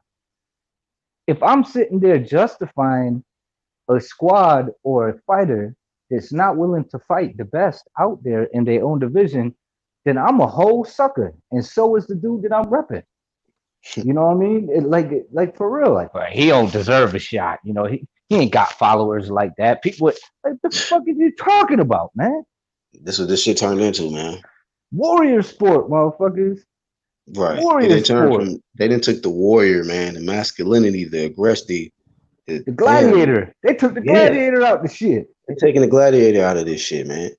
If I'm sitting there justifying a squad or a fighter that's not willing to fight the best out there in their own division, then I'm a whole sucker. And so is the dude that I'm repping. You know what I mean? Like for real, like bro, he don't deserve a shot. You know, he ain't got followers like that. People, like the fuck are you talking about, man? This is what this shit turned into, man. Warrior sport, motherfuckers. Right. It Warrior didn't turn sport. from they didn't took the warrior, man, the masculinity, the aggression, the The damn, gladiator. They took the yeah. gladiator out the shit. They're taking the gladiator out of this shit, man.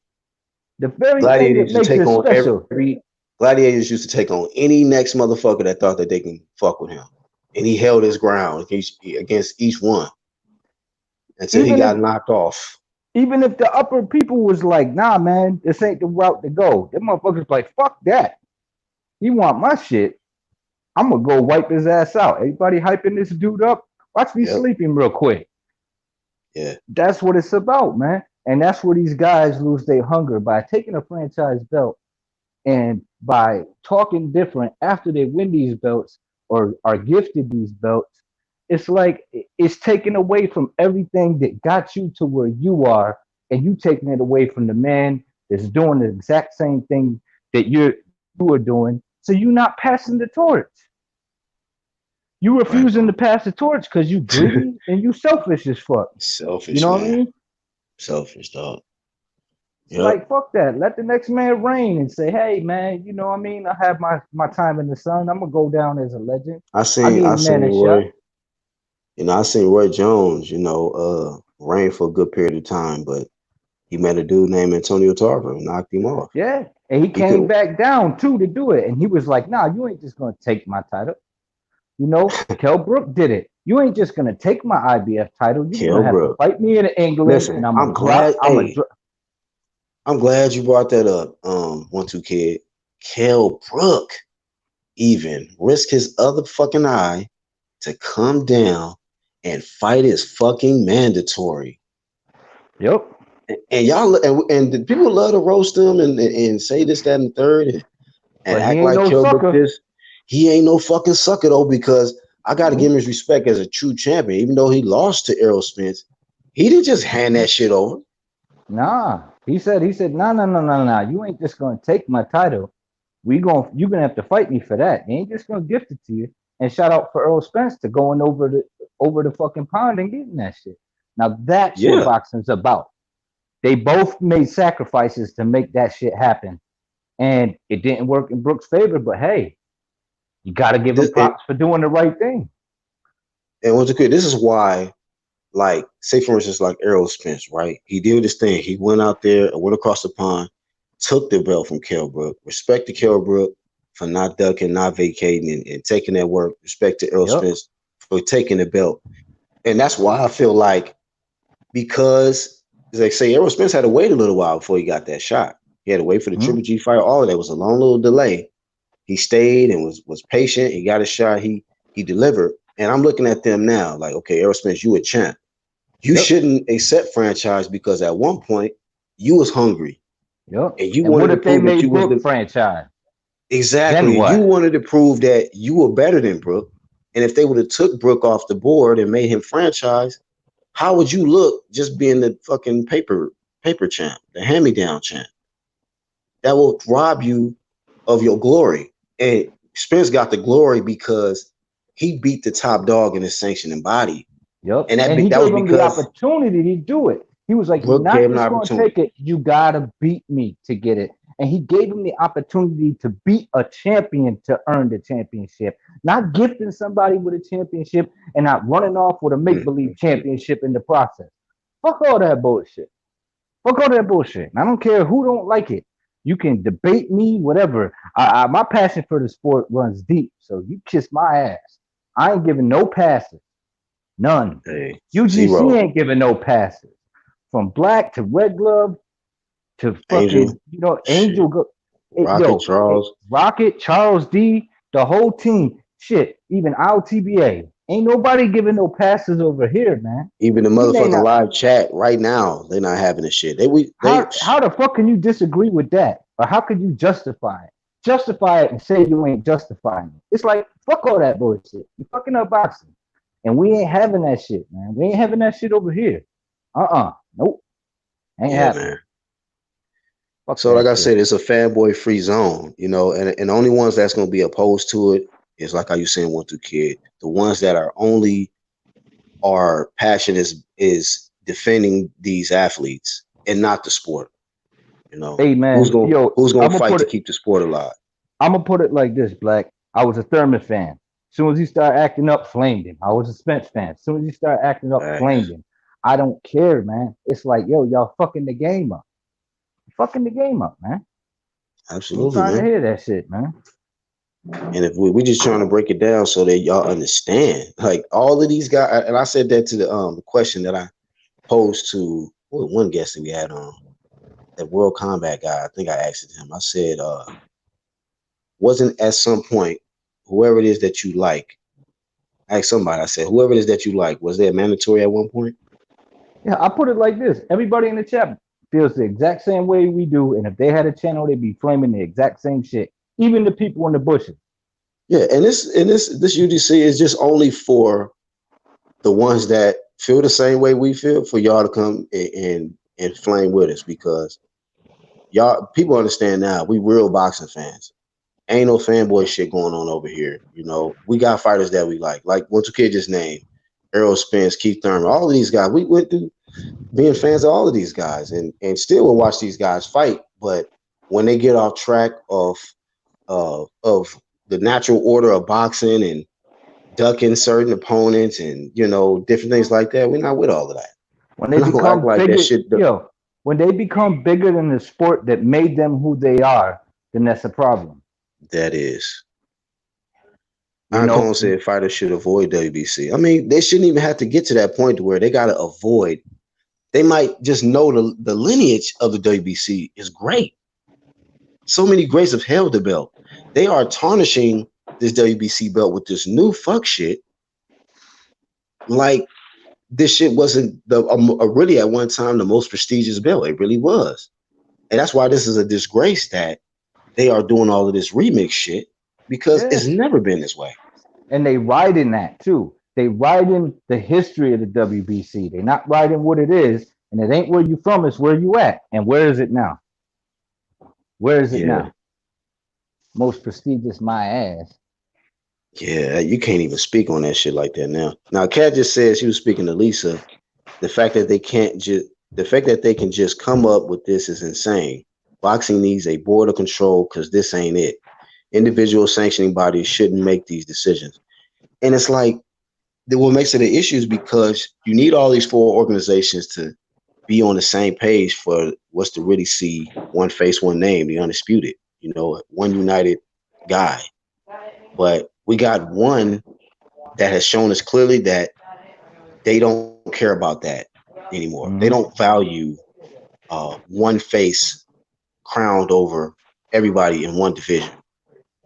The very thing that Gladiators used to makes take it on special. every gladiators used to take on any next motherfucker that thought that they can fuck with him. And he held his ground against each one until he Even if got knocked off. even if the upper people was like, nah, man, this ain't the route to go. Them motherfuckers like, fuck that. You want my shit? I'm gonna go wipe his ass out. Everybody hyping this dude up. Watch me Yep. sleep him real quick. Yeah. That's what it's about, man. And that's where these guys lose their hunger by taking a franchise belt and by talking different after they win these belts or are gifted these belts. It's like it's taken away from everything that got you to where you are, and you taking it away from the man that's doing the exact same thing that you are doing. So you're not passing the torch. You Right, refusing to bro. pass the torch because you greedy and you selfish as fuck. You Selfish, know what I man. mean? Selfish, dog. It's Yep. like fuck that. Let the next man reign and say, hey man, you know what I mean? I have my time in the sun. I'm gonna go down as a legend. I'll give I the man seen a shot. I seen Roy Jones, reign for a good period of time, but he met a dude named Antonio Tarver and knocked him off. Yeah. And he He could came back down too to do it. And he was like, nah, you ain't just gonna take my title. You know, Kell Brook did it. You ain't just gonna take my IBF title. You're gonna Kell have to Brook. fight me in England, and Listen, I'm glad. Hey, I'm glad you brought that up. 1-2 kid. Kell Brook even risk his other fucking eye to come down and fight is fucking mandatory. Yep. And y'all and the people love to roast him and say this, that, and the third and But he act ain't like no Kell Brook sucker. this. He ain't no fucking sucker though, because I gotta give him Nope. his respect as a true champion. Even though he lost to Errol Spence, he didn't just hand that shit over. Nah. He said, nah, nah, nah, nah, nah. You ain't just gonna take my title. You're gonna have to fight me for that. They ain't just gonna gift it to you. And shout out for Earl Spence to going over the fucking pond and getting that shit. Now that's what Yeah. boxing's about. They both made sacrifices to make that shit happen. And it didn't work in Brooks' favor, but hey, you gotta give him This, and, props for doing the right thing. and what's good, this is why, like, say for instance, like Errol Spence, right? He did this thing. He went out there and went across the pond, took the belt from Kell Brook. Respect to Kell Brook for not ducking, not vacating, and taking that work. Respect to Errol Yep. Spence for taking the belt. And that's why I feel like, because as they say, Errol Spence had to wait a little while before he got that shot. He had to wait for the Mm-hmm. Triple G fight. All of that was a long little delay. He stayed and was patient. He got a shot. He delivered. And I'm looking at them now, like, okay, Errol Spence, you a champ. You Yep. shouldn't accept franchise because at one point you was hungry Yep. and you And wanted what to if they prove that you made was Brook the franchise? Then exactly. You what? wanted to prove that you were better than Brook. And if they would have took Brook off the board and made him franchise, how would you look just being the fucking paper champ, the hand me down champ? That will rob you of your glory. And Spence got the glory because he beat the top dog in his sanctioning body, Yep. and And he that was gave him the because opportunity to do it. He was like, you're Brook gave not him an just going to take opportunity. it. You got to beat me to get it. And he gave him the opportunity to beat a champion to earn the championship, not gifting somebody with a championship and not running off with a make believe championship in the process. Fuck all that bullshit. Fuck all that bullshit. I don't care who don't like it. You can debate me, whatever. My passion for the sport runs deep. So you kiss my ass. I ain't giving no passes. None. Hey, UGC zero. ain't giving no passes. From black to red glove to Angel, fucking, Angel. shit. Rocket Yo, Charles, Rocket, Charles D, the whole team. Shit, even TBA. Ain't nobody giving no passes over here, man. even the We may motherfucking not. live chat right now, they're not having the shit. How the fuck can you disagree with that? Or how could you justify it? Justify it and say you ain't justifying it. It's like fuck all that bullshit. You fucking up boxing. And we ain't having that shit, man. We ain't having that shit over here. Nope. Ain't Yeah, happening. man. Fuck So, like that I shit. said, it's a fanboy free zone, and the only ones that's going to be opposed to it is like how you saying one through kid. The ones that are only are passion is defending these athletes and not the sport. Hey man, yo, Who's gonna I'm gonna fight put to it. keep the sport alive? I'm gonna put it like this, Black. I was a Thurman fan. As soon as he started acting up, flamed him. I was a Spence fan. As soon as he started acting up, flamed Facts. him. I don't care, man. It's like, yo, y'all fucking the game up. Fucking the game up, man. I ain't Absolutely, trying to man. hear that shit, man. And if we just trying to break it down so that y'all understand, like all of these guys, and I said that to the question that I posed to one guest that we had on, that World Combat guy. I think I asked him. I said, wasn't at some point whoever it is that you like. I asked somebody. I said, whoever it is that you like, was there mandatory at one point? Yeah, I put it like this. Everybody in the chat feels the exact same way we do, and if they had a channel, they'd be flaming the exact same shit. Even the people in the bushes. Yeah, and this UDC is just only for the ones that feel the same way we feel, for y'all to come and flame with us, because y'all people understand now we real boxing fans. Ain't no fanboy shit going on over here. We got fighters that we like once a kid just named Errol Spence, Keith Thurman, all of these guys. We went through being fans of all of these guys, and still will watch these guys fight. But when they get off track of the natural order of boxing and ducking certain opponents and different things like that, we're not with all of that. When they We're not gonna act become like that bigger, shit. yo, when they become bigger than the sport that made them who they are, then that's a problem. That is. You Iron Cone know, said fighters should avoid WBC. I mean, they shouldn't even have to get to that point to where they got to avoid. They might just know the lineage of the WBC is great. So many greats have held the belt. They are tarnishing this WBC belt with this new fuck shit. Like this shit wasn't really at one time the most prestigious belt. It really was, and that's why this is a disgrace that they are doing all of this remix shit, because yeah. it's never been this way. And they riding that too. They riding the history of the WBC. They not riding what it is, and it ain't where you from. It's where you at. And where is it now? Where is it Yeah, now? Most prestigious, my ass. yeah, you can't even speak on that shit like that now. Now, Kat just says she was speaking to Lisa. The fact that they can't just, the fact that they can just come up with this is insane. Boxing needs a board of control because this ain't it. Individual sanctioning bodies shouldn't make these decisions. And it's like, what makes it an issue is because you need all these four organizations to be on the same page for what's to really see one face, one name, the undisputed, one united guy. But we got one that has shown us clearly that they don't care about that anymore. They don't Mm-hmm. value one face crowned over everybody in one division.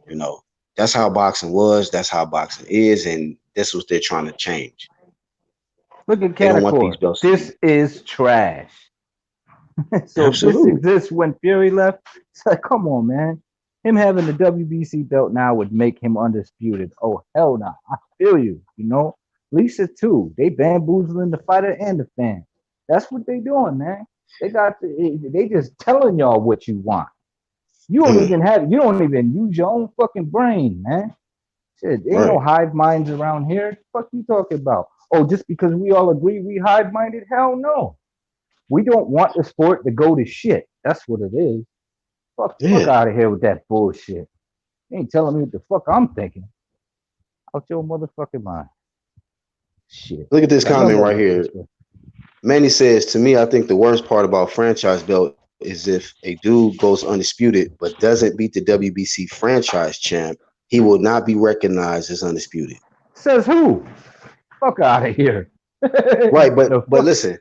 You know, that's how boxing was. That's how boxing is, and that's what they're trying to change. Look at They don't want these Catacor. belts to be This is trash. So if this absolute. exists when Fury left, it's like, come on, man. Him having the WBC belt now would make him undisputed. Oh hell no! I feel you. You know, Lisa too. They bamboozling the fighter and the fan. That's what they doing, man. They just telling y'all what you want. You don't Mm, even have. You don't even use your own fucking brain, man. Shit, there ain't no right. hive minds around here. What the fuck you talking about? Oh, just because we all agree we hive minded? Hell no. We don't want the sport to go to shit. That's what it is. Fuck Yeah. out of here with that bullshit. You ain't telling me what the fuck I'm thinking. Out your motherfucking mind. Shit. Look at this Got nothing comment but right here. respect. Manny says, to me, I think the worst part about franchise belt is if a dude goes undisputed but doesn't beat the WBC franchise champ, he will not be recognized as undisputed. Says who? Fuck out of here. Right, but The but fuck? listen,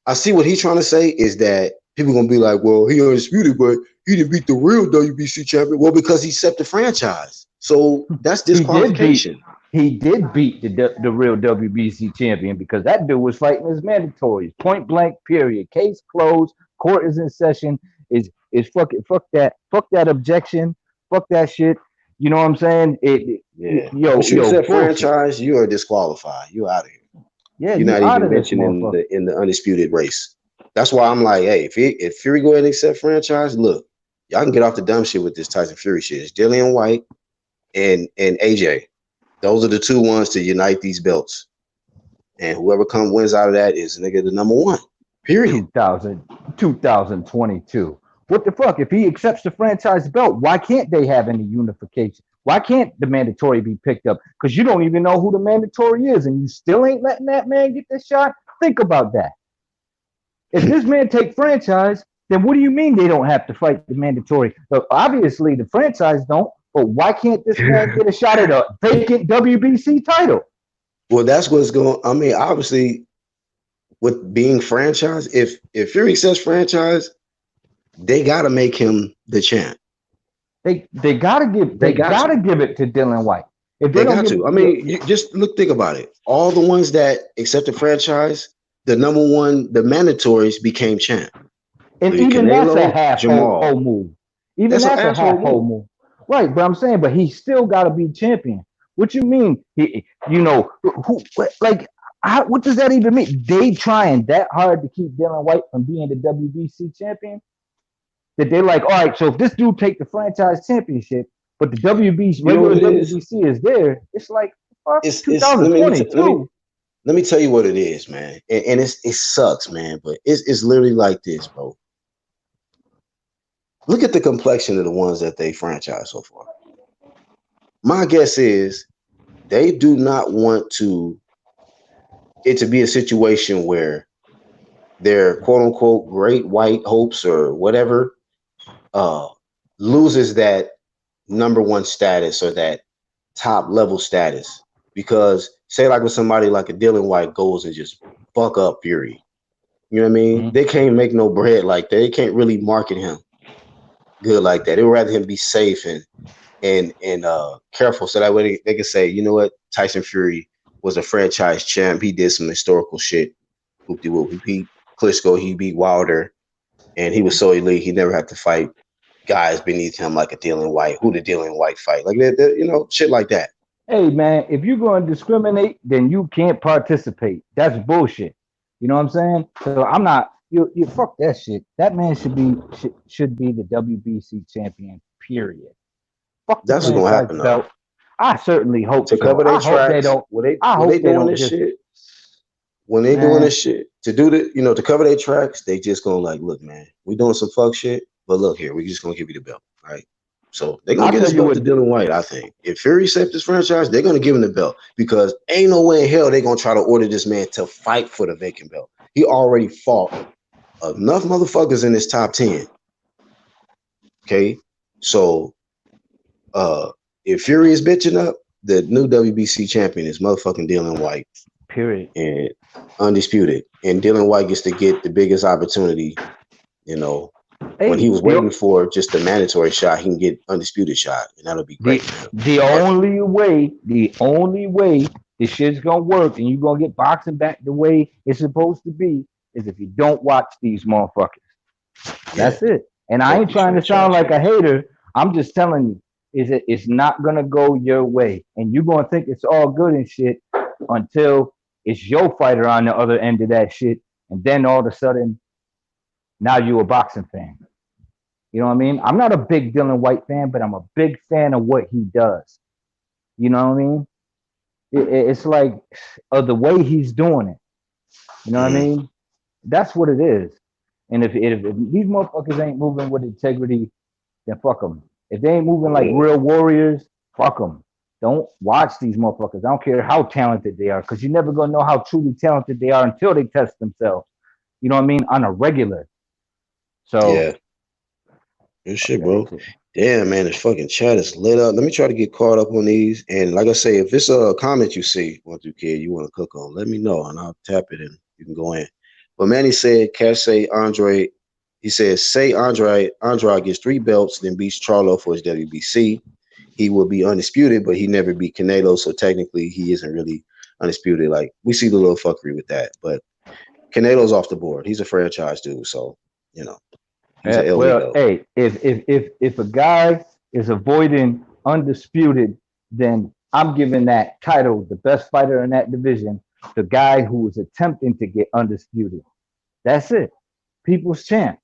I see what he's trying to say is that people gonna be like, well, he undisputed, but he didn't beat the real WBC champion. Well, because he set the franchise, so that's He did beat. disqualification. He did beat the real WBC champion because that dude was fighting his mandatories. Point blank. Period. Case closed. Court is in session. Is fuck that objection. Fuck that shit. You know what I'm saying? Yeah. Yo Once you set bullshit. franchise, you are disqualified. You out of here. Yeah, You're you not out even of this mentioned in motherfucker. the undisputed race. That's why I'm like, hey, if Fury go ahead and accept franchise, look, y'all can get off the dumb shit with this Tyson Fury shit. It's Dillian White and AJ. Those are the two ones to unite these belts. And whoever wins out of that is nigga the number one. Period. 2000, 2022. What the fuck? If he accepts the franchise belt, why can't they have any unification? Why can't the mandatory be picked up? Because you don't even know who the mandatory is, and you still ain't letting that man get this shot. Think about that. If this man take franchise, then what do you mean they don't have to fight the mandatory? So obviously, the franchise don't. But why can't this man get a shot at a vacant WBC title? Well, that's what's going. I mean, obviously, with being franchise, if Fury says franchise, they gotta make him the champ. They gotta give They got to. it to Dylan White. If they They don't got give to. it I to, mean, you just think about it. All the ones that accepted franchise, the number one, the mandatories became champ. and Look at even that's a Canelo, half Jamal. whole move. Even That's an that's a asshole half whole move. move. Right, but I'm saying, but he still got to be champion. What you mean? Who like what does that even mean? They trying that hard to keep Dylan White from being the WBC champion that they like. All right, so if this dude take the franchise championship, but the WBC You know what regular it is? WBC is there, it's like fuck It's let me 2022. let me tell you what it is, man. And it sucks, man. But it's literally like this, bro. Look at the complexion of the ones that they franchise so far. My guess is they do not want it to be a situation where their quote unquote great white hopes or whatever uh loses that number one status or that top level status. Because say like with somebody like a Dylan White goes and just fuck up Fury. You know what I mean? Mm-hmm. They can't make no bread like that. They can't really market him good like that. They would rather him be safe and careful so that way they can say, you know what, Tyson Fury was a franchise champ. He did some historical shit. Whoop de whoop. He beat Klitschko, he beat Wilder, and he was so elite he never had to fight guys beneath him like a Dylan White. Who did Dylan White fight? Like that, you know, shit like that. Hey man, if you're going to discriminate, then you can't participate. That's bullshit. You know what I'm saying? So I'm not. You fuck that shit. That man should be the WBC champion. Period. Fuck the That's what's gonna franchise happen though. belt. I certainly hope To so. cover their I hope they tracks, don't. I when they hope they doing don't this just shit, when they doing man. this shit to do the, you know, to cover their tracks, they just gonna like, look, man, we doing some fuck shit, but look here, we just gonna give you the belt, right? So they're gonna I'll give tell this you belt what. to Dylan White, I think. If Fury accepts this franchise, they're gonna give him the belt because ain't no way in hell they're gonna try to order this man to fight for the vacant belt. He already fought enough motherfuckers in his top 10. Okay. So if Fury is bitching up, the new WBC champion is motherfucking Dylan White Period. and undisputed. And Dylan White gets to get the biggest opportunity, you know, when he Hey, was waiting for just the mandatory shot, he can get undisputed shot, and that'll be the great for him. the But only way this shit's gonna work and you're gonna get boxing back the way it's supposed to be is if you don't watch these motherfuckers. yeah, That's it. And I fuck ain't these trying to sound franchise like a shit. hater. I'm just telling you, it's not gonna go your way. And you're gonna think it's all good and shit until it's your fighter on the other end of that shit. And then all of a sudden, now you a boxing fan. You know what I mean? I'm not a big Dylan White fan, but I'm a big fan of what he does. You know what I mean? It's like the way he's doing it. You know what I Mm, mean? That's what it is. And if these motherfuckers ain't moving with integrity, then fuck them. If they ain't moving like yeah, real warriors, fuck them. Don't watch these motherfuckers. I don't care how talented they are, because you're never gonna know how truly talented they are until they test themselves. You know what I mean? On a regular. So yeah. Good fuck shit, that bro. shit. Damn, man, this fucking chat is lit up. Let me try to get caught up on these. And like I say, if it's a comment you see, one through kid, you want to cook on, let me know and I'll tap it and you can go in. But Manny said, Cash say Andre, he says, say Andre gets 3 belts, then beats Charlo for his WBC. He will be undisputed, but he never beat Canelo. So technically, he isn't really undisputed. Like, we see the little fuckery with that. But Canelo's off the board. He's a franchise dude. So, you know, he's an Well, illegal. hey, if a guy is avoiding undisputed, then I'm giving that title, the best fighter in that division, the guy who is attempting to get undisputed. That's it. people's champ.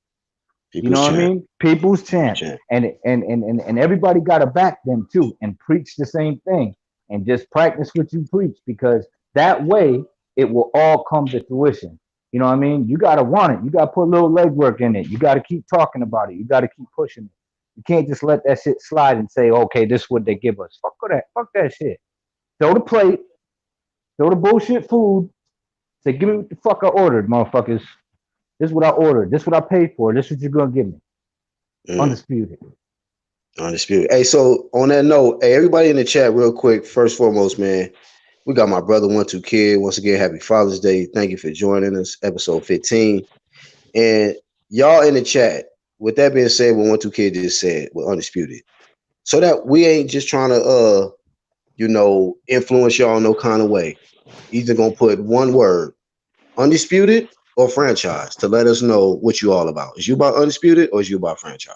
You People's know what I champ. mean? People's People's champ. champ. And everybody got to back them too and preach the same thing and just practice what you preach because that way it will all come to fruition. You know what I mean? You got to want it. You got to put a little legwork in it. You got to keep talking about it. You got to keep pushing it. You can't just let that shit slide and say, okay, this is what they give us. Fuck that. Fuck that shit. Throw the plate. Throw the bullshit food. Say, give me what the fuck I ordered, motherfuckers. This is what I ordered. This is what I paid for. This is what you're going to give me. Mm, Undisputed. undisputed. Hey, so on that note, hey, everybody in the chat, real quick. First foremost, man, we got my brother 12Kid. Once again, happy Father's Day. Thank you for joining us, episode 15. And y'all in the chat, with that being said, what 12Kid just said, with undisputed. So that we ain't just trying to influence y'all in no kind of way. Either gonna put one word, undisputed or franchise, to let us know what you all about. Is you about undisputed or is you about franchise?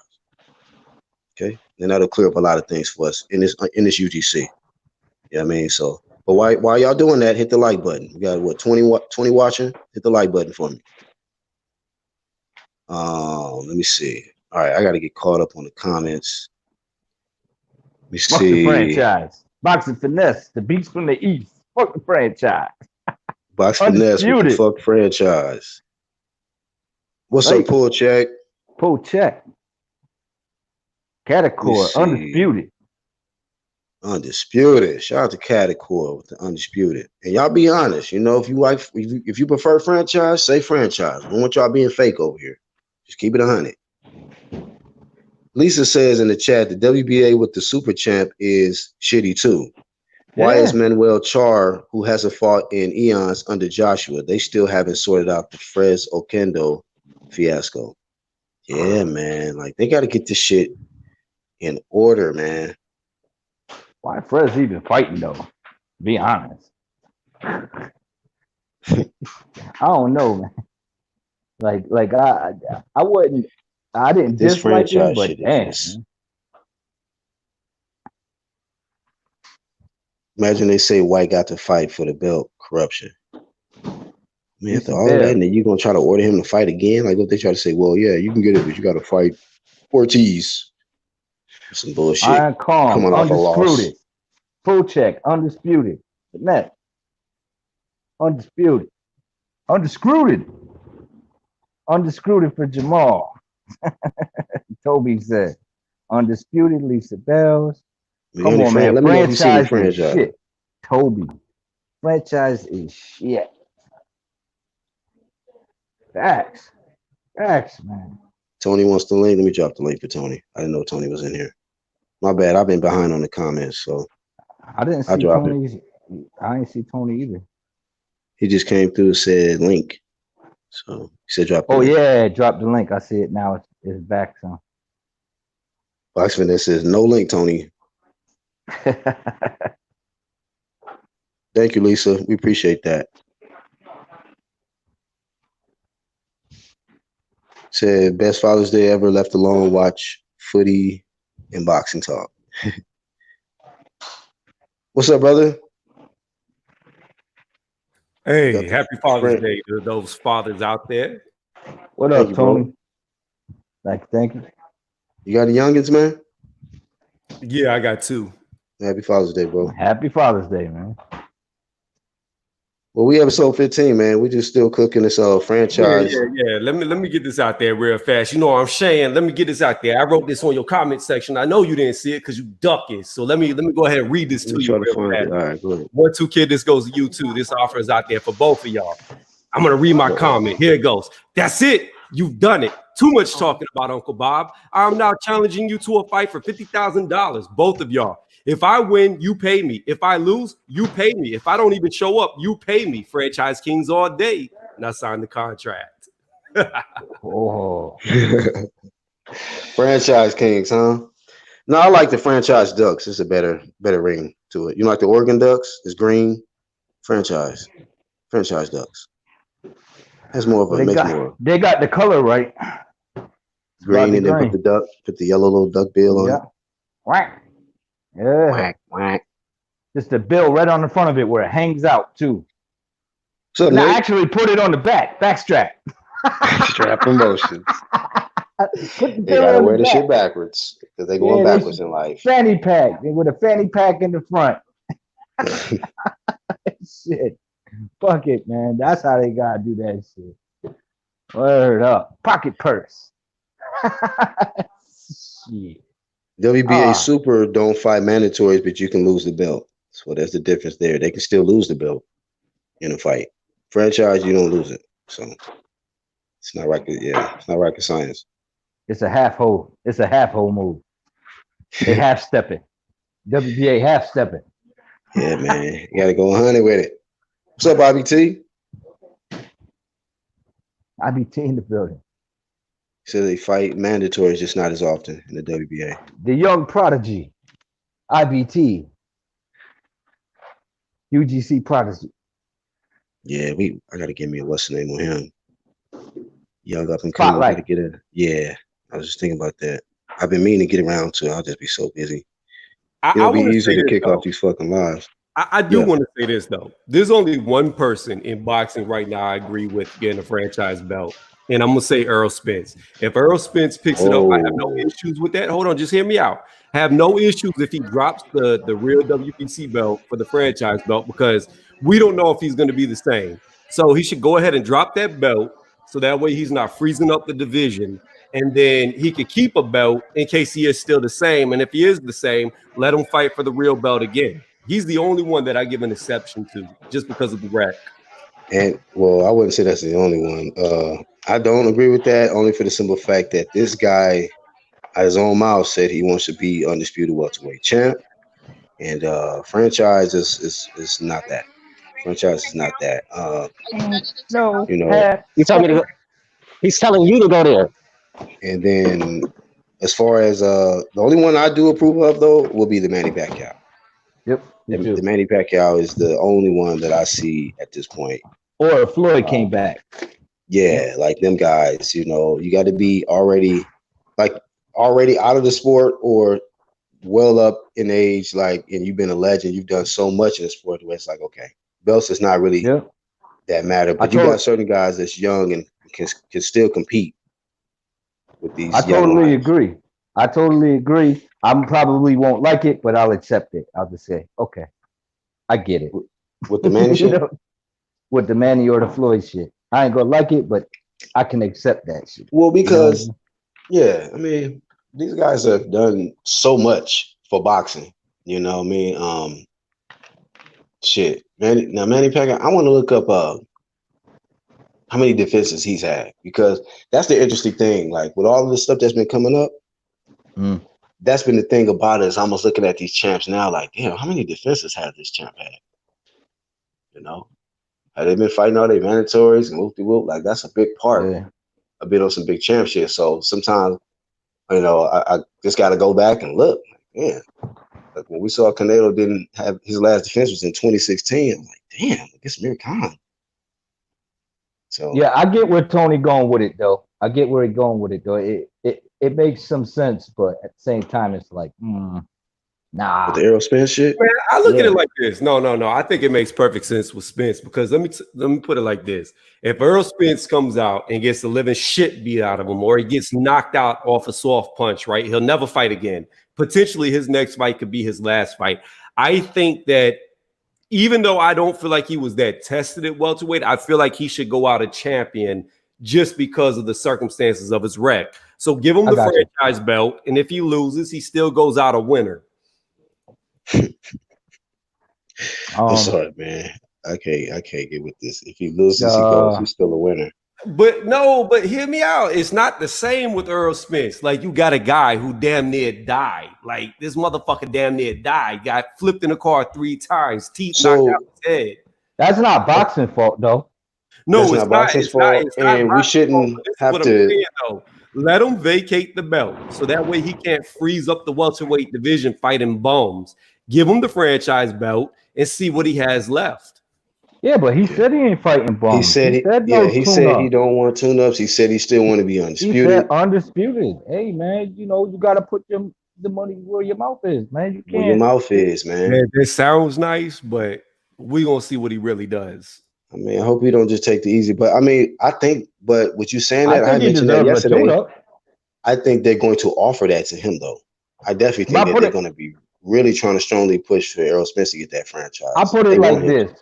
Okay, and that'll clear up a lot of things for us in this UGC. Yeah, I mean, so but while y'all doing that, hit the like button. We got what 20 watching. Hit the like button for me. Let me see. All right, I got to get caught up on the comments. Let me Fuck the see. franchise. Boxing finesse. The beats from the east. Fuck the franchise. Box finesse with the Undisputed. fuck franchise. What's up, Right. pull check? Pull check. Let me Catacore. see. Undisputed. Undisputed. Shout out to Catacore with the undisputed. And y'all be honest. If you prefer franchise, say franchise. We don't want y'all being fake over here. Just keep it 100. Lisa says in the chat the WBA with the super champ is shitty too. Why is Yeah. Manuel Char, who hasn't fought in eons under Joshua, they still haven't sorted out the Frez Okendo fiasco? Yeah, man. Like they got to get this shit in order, man. Why Fred's even fighting though? Be honest. I don't know, man. I wouldn't I But didn't this dislike him, franchise but shit is damn, just. man. Imagine they say White got to fight for the belt. Corruption. I mean, after Lisa all that, Bell. and then you're gonna try to order him to fight again? Like, if they try to say, well, yeah, you can get it, but you got to fight Ortiz. Some bullshit. Iron Kong. Coming off a loss. Undisputed. Full check. Undisputed. Net. Undisputed. Undisputed. Undisputed for Jamal. Toby said. Undisputed Lisa Bells. Come on, man. Let me know if you see any Franchise is franchise. shit. Toby. Franchise is shit. Facts. Facts, man. Tony wants the link. Let me drop the link for Tony. I didn't know Tony was in here. My bad. I've been behind on the comments, so I didn't I'll see drop it. Tony's. I didn't see Tony either. He just came through and said link. So he said drop the Oh link. yeah, drop the link. I see it now. It's back some. Boxman that says no link, Tony. Thank you, Lisa. We appreciate that. Said best Father's Day ever. Left alone. Watch footy and boxing talk. What's up, brother? You Hey, got the happy Father's friend. Day to those fathers out there. What Thank up, you, bro. Tony? Thank you. You got the youngins, man? Yeah, I got two. Happy Father's Day, bro. Happy Father's Day, man. Well, we episode 15, man. We just still cooking this franchise. Yeah. Let me get this out there real fast. You know what I'm saying? Let me get this out there. I wrote this on your comment section. I know you didn't see it because you ducking. So let me go ahead and read this Let to me you try to real find fast. it. All right, go ahead. 12Kid, this goes to you too. This offer is out there for both of y'all. I'm gonna read my comment. Here it goes. That's it. You've done it. Too much talking about Uncle Bob. I'm now challenging you to a fight for $50,000, both of y'all. If I win, you pay me. If I lose, you pay me. If I don't even show up, you pay me. Franchise Kings all day. And I signed the contract. Oh, Franchise Kings, huh? No, I like the franchise Ducks. It's a better ring to it. You like the Oregon Ducks? It's green. Franchise Ducks. Has more of well, a makes more they got the color right. It's about green, the and then put green. the yellow little duck bill on Yeah. it. Whack. Yeah. Whack whack. Just the bill right on the front of it where it hangs out too. What's up, Now Nick? actually put it on the back strap. Strap promotions. Put the They belly gotta on the wear the back. shit backwards because they going Yeah, they backwards should in life. fanny pack. They with a fanny pack in the front. Shit. Fuck it, man. That's how they gotta do that shit. Word up. Pocket purse. Shit. WBA Ah, Super don't fight mandatories, but you can lose the belt. So that's the difference there. They can still lose the belt in a fight. Franchise, you don't lose it. So it's not rocket. Yeah, it's not rocket science. it's a half hole. It's a half hole move. They half stepping. WBA half stepping. Yeah, man, you gotta go 100 with it. What's up, Bobby T? I be in the building. So they fight mandatories, just not as often in the WBA. The young prodigy. IBT. UGC prodigy. Yeah, I gotta give me a what's the name on him. Young up and coming. We gotta Spotlight. get a yeah. I was just thinking about that. I've been meaning to get around to it. I'll just be so busy. I It'll be want to easier say to this kick off though. these fucking lives. I do Yeah. want to say this though. There's only one person in boxing right now I agree with getting a franchise belt, and I'm gonna say Earl Spence. If Earl Spence picks it up, I have no Oh, issues with that. Hold on, just hear me out. I have no issues if he drops the real WBC belt for the franchise belt because we don't know if he's going to be the same. So he should go ahead and drop that belt so that way he's not freezing up the division, and then he could keep a belt in case he is still the same. And if he is the same, let him fight for the real belt again. He's the only one that I give an exception to just because of the rec. and well, I wouldn't say that's the only one. I don't agree with that only for the simple fact that this guy, out his own mouth, said he wants to be undisputed welterweight champ, and franchise is not that. Franchise is not that. Ain't no You know, half You told me to stepping. go. He's telling you to go there. and then as far as the only one I do approve of though will be the Manny Pacquiao. Yep, me The too. Manny Pacquiao is the only one that I see at this point. Or if Floyd Uh, came back. Yep. yeah, like them guys, you got to be like already out of the sport or well up in age, like, and you've been a legend. You've done so much in the sport where it's like, okay, belts is not really Yep. that matter, I but you got told certain guys that's young and can still compete with I these young totally lions. agree. I totally agree. I probably won't like it, but I'll accept it. I'll just say, okay, I get it. With the Manny You shit. know, with the Manny or the Floyd shit. I ain't gonna like it, but I can accept that shit. Well, You know what I because mean? yeah, I mean, these guys have done so much for boxing. You know what I mean? Shit. Manny Pacquiao, I want to look up how many defenses he's had because that's the interesting thing. Like with all of the stuff that's been coming up, Mm. that's been the thing about it. Is almost looking at these champs now, like, damn, how many defenses has this champ had? You know, have they been fighting all their mandatories and whoop de whoop? Like that's a big part. Yeah. A bit on some big champ shit. So sometimes, I just got to go back and look. Yeah, like when we saw Canelo didn't have his last defense was in 2016. I'm like, damn, I guess Amir Khan. So Yeah, I get where Tony going with it though. I get where he going with it though. It makes some sense, but at the same time, it's like, with nah. the Aerospace shit, Man, I look at Yeah. it like this. No. I think it makes perfect sense with Spence because let me put it like this: if Earl Spence comes out and gets the living shit beat out of him, or he gets knocked out off a soft punch, right? He'll never fight again. Potentially, his next fight could be his last fight. I think that even though I don't feel like he was that tested at welterweight, I feel like he should go out a champion just because of the circumstances of his wreck. So give him I the got you. franchise belt, and if he loses, he still goes out a winner. I'm Um, sorry, man. I can't get with this. If he loses, he goes. uh, He's still a winner. But hear me out. It's not the same with Earl Spence. Like you got a guy who damn near died. Like this motherfucker damn near died. Got flipped in the car 3 times, teeth knocked out So his head. that's not boxing fault though. that's No, it's not not. boxing's It's not. fault, It's not and we boxing fault. shouldn't But this is have what I'm to. saying though. Let him vacate the belt so that way he can't freeze up the welterweight division fighting bums. Give him the franchise belt and see what he has left. Yeah, but he Yeah. said he ain't fighting He bums. said He he. said Yeah, no he tune said he up. don't want tune-ups. He said he still want to be He said undisputed. undisputed. Hey man, you gotta put the money where your mouth is, man. Where your mouth is, man. Man, this sounds nice, but we gonna see what he really does. I mean, I hope we don't just take the easy. But I mean, I think. But with you saying I that, I think he mentioned that deserves a yesterday. tune-up. I think they're going to offer that to him, though. I definitely But think that they're going to be really trying to strongly push for Errol Spence to get that I franchise. put They it want like him. this.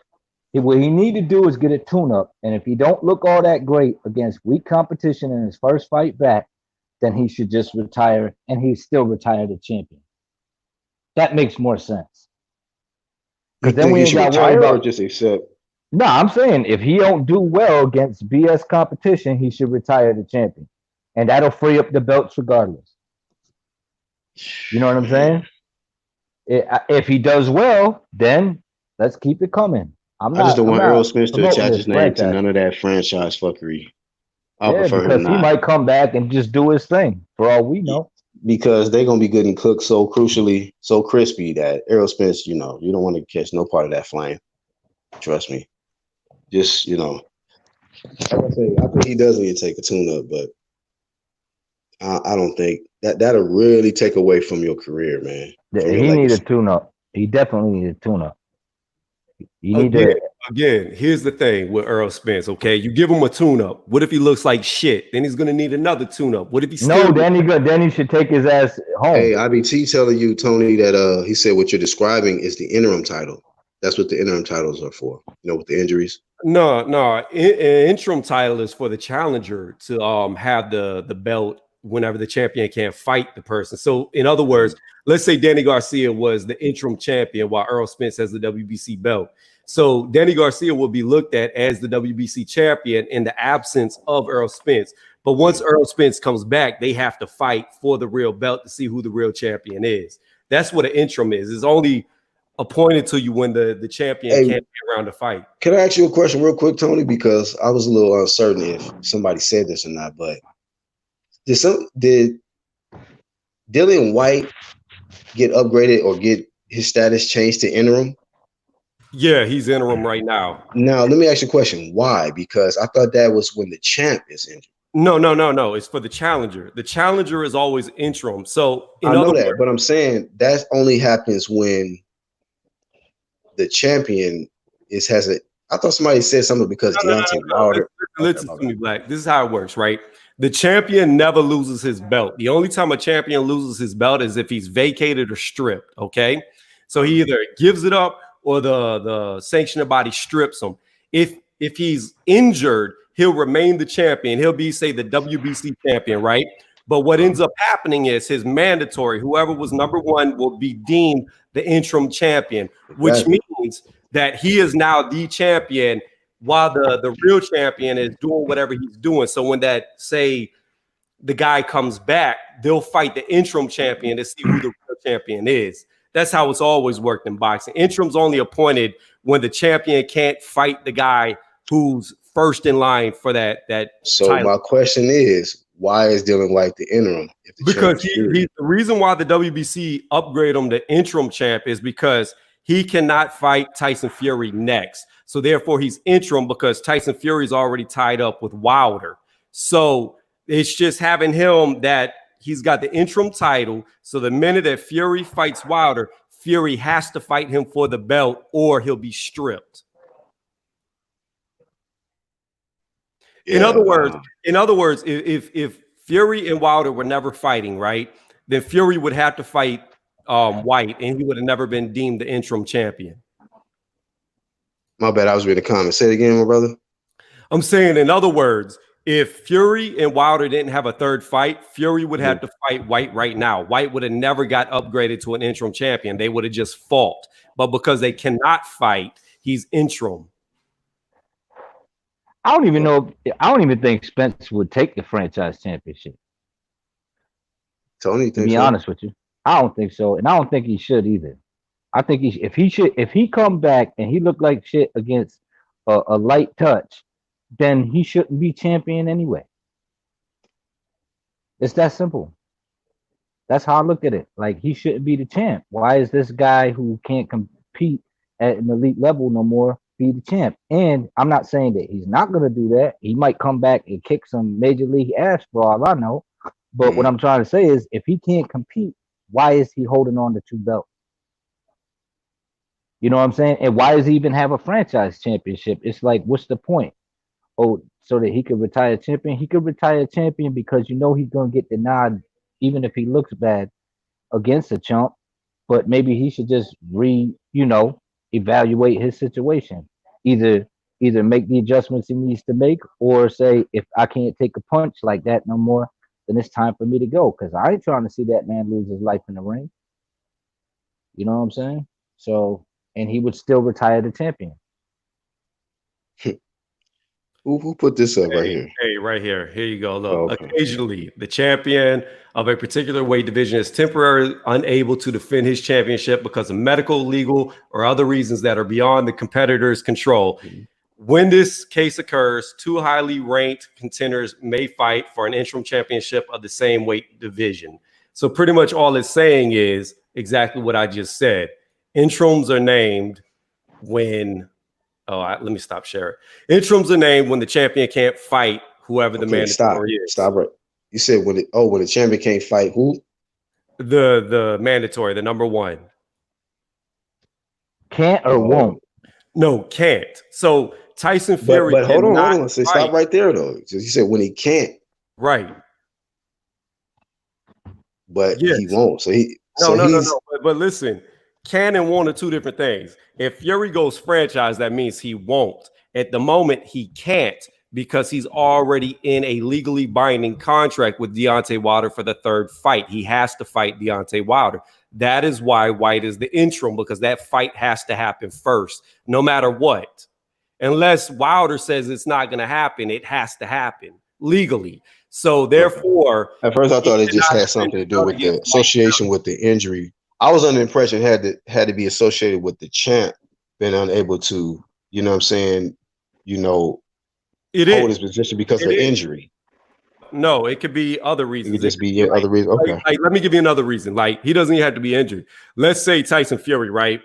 What he need to do is get a tune-up, and if he don't look all that great against weak competition in his first fight back, then he should just retire, and he's still retired a champion. That makes more sense. You Because then think we he ain't should got to worry retire or about. just accept? No, I'm saying if he don't do well against BS competition, he should retire the champion, and that'll free up the belts regardless. You know what I'm Man, saying? If he does well, then let's keep it coming. I'm I just not. don't I'm want Errol not Spence to promoting attach this his name to franchise. none of that franchise fuckery. I Yeah, prefer him because he not. might come back and just do his thing for all we know. Because they're gonna be getting cooked so crucially, so crispy that Errol Spence, you don't want to catch no part of that flame. Trust me. Just like I say, I think he does need to take a tune up, but I don't think that'll really take away from your career, man, from your He need a legacy. tune up. He definitely need a tune up. You need Again, to. again, here's the thing with Earl Spence. Okay, you give him a tune-up. What if he looks like shit? Then he's gonna need another tune-up. What if he still? No, then he good. Then he should take his ass Hey, home. IBT telling you, Tony, that he said what you're describing is the interim title. That's what the interim titles are for. With the injuries. No, no. Interim title is for the challenger to have the belt whenever the champion can't fight the person. So, in other words, let's say Danny Garcia was the interim champion while Earl Spence has the WBC belt. So, Danny Garcia will be looked at as the WBC champion in the absence of Earl Spence. But once Earl Spence comes back, they have to fight for the real belt to see who the real champion is. That's what an interim is. It's only appointed to you when the champion Hey, can't be around to fight. can I ask you a question real quick, Tony? Because I was a little uncertain if somebody said this or not, but did Dillian White get upgraded or get his status changed to interim? Yeah, he's interim right now. Now, let me ask you a question. Why? Because I thought that was when the champ is injured. No, no, no, no. It's for the challenger. The challenger is always interim. So, I in know other that, words, but I'm saying that only happens when the champion has a. I thought somebody said something because no, no, no, Deontay no, no. Wilder. Okay, Listen my to bad. me, Black. This is how it works, right? The champion never loses his belt. The only time a champion loses his belt is if he's vacated or stripped. Okay, so he either gives it up or the sanctioning body strips him. If he's injured, he'll remain the champion. He'll be, say, the WBC champion, right? But what ends up happening is his mandatory, whoever was number one, will be deemed the interim champion, which Exactly. means that he is now the champion while the real champion is doing whatever he's doing. So when that, say, the guy comes back, they'll fight the interim champion to see who the real champion is. That's how it's always worked in boxing. Interim's only appointed when the champion can't fight the guy who's first in line for that So title. my question is, why is Dylan White the interim if the champ Because is Fury? he's the reason why the WBC upgrade him to interim champ is because he cannot fight Tyson Fury next. So therefore, he's interim because Tyson Fury's already tied up with Wilder. So it's just having him that he's got the interim title. So the minute that Fury fights Wilder, Fury has to fight him for the belt or he'll be stripped. In Yeah. other words, if Fury and Wilder were never fighting, right, then Fury would have to fight White, and he would have never been deemed the interim champion. My bad. I was reading the comments. Say it again, my brother. I'm saying, in other words, if Fury and Wilder didn't have a third fight, Fury would have to fight White right now. White would have never got upgraded to an interim champion. They would have just fought. But because they cannot fight, he's interim. I don't even know. I don't even think Spence would take the franchise championship. Tony, To be honest with you, I don't think so, and I don't think he should either. I think if he come back and he look like shit against a light touch, then he shouldn't be champion anyway. It's that simple. That's how I look at it. Like, he shouldn't be the champ. Why is this guy who can't compete at an elite level no more be the champ? And I'm not saying that he's not gonna do that. He might come back and kick some major league ass for all I know. But what I'm trying to say is, if he can't compete, why is he holding on to two belts? You know what I'm saying? And why does he even have a franchise championship? It's like, what's the point? Oh, so that he could retire champion? He could retire champion because you know he's gonna get the nod, even if he looks bad against a chump. But maybe he should just evaluate his situation. Either either make the adjustments he needs to make, or say, if I can't take a punch like that no more, then it's time for me to go. Because I ain't trying to see that man lose his life in the ring. You know what I'm saying? So, and he would still retire the champion. Who put this up right here? Hey, right here. Here you go. Oh, Look, okay. occasionally the champion of a particular weight division is temporarily unable to defend his championship because of medical, legal, or other reasons that are beyond the competitor's control. When this case occurs, two highly ranked contenders may fight for an interim championship of the same weight division. So pretty much all it's saying is exactly what I just said. Interims are named when let me stop sharing. Interims are named when the champion can't fight whoever the Okay, stop. mandatory is. Stop right. You said when the champion can't fight who? The mandatory, the number one. Can't or won't. No, can't. So Tyson Fury. But hold on. Say stop right there though. You said when he can't. Right. But yes. he won't. So he No. But listen, can and won't are two different things. If Fury goes franchise, that means he won't. At the moment, he can't because he's already in a legally binding contract with Deontay Wilder for the third fight. He has to fight Deontay Wilder. That is why White is the interim, because that fight has to happen first, no matter what. Unless Wilder says it's not going to happen, it has to happen legally. So therefore, at first I thought it just had something to do with the association with the injury. I was under the impression it had to be associated with the champ being unable to, you know what I'm saying, hold his position because of injury. No, it could be other reasons. It could just be other reasons. Okay. Like, let me give you another reason. Like, he doesn't even have to be injured. Let's say Tyson Fury, right?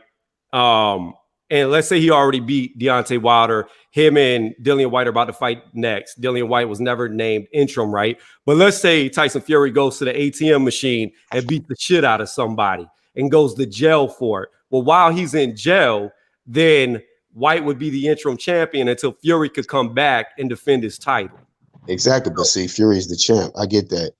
And let's say he already beat Deontay Wilder. Him and Dillian White are about to fight next. Dillian White was never named interim, right? But let's say Tyson Fury goes to the ATM machine and beats the shit out of somebody and goes to jail for it. Well, while he's in jail, then White would be the interim champion until Fury could come back and defend his title. Exactly. But see, Fury's the champ. I get that.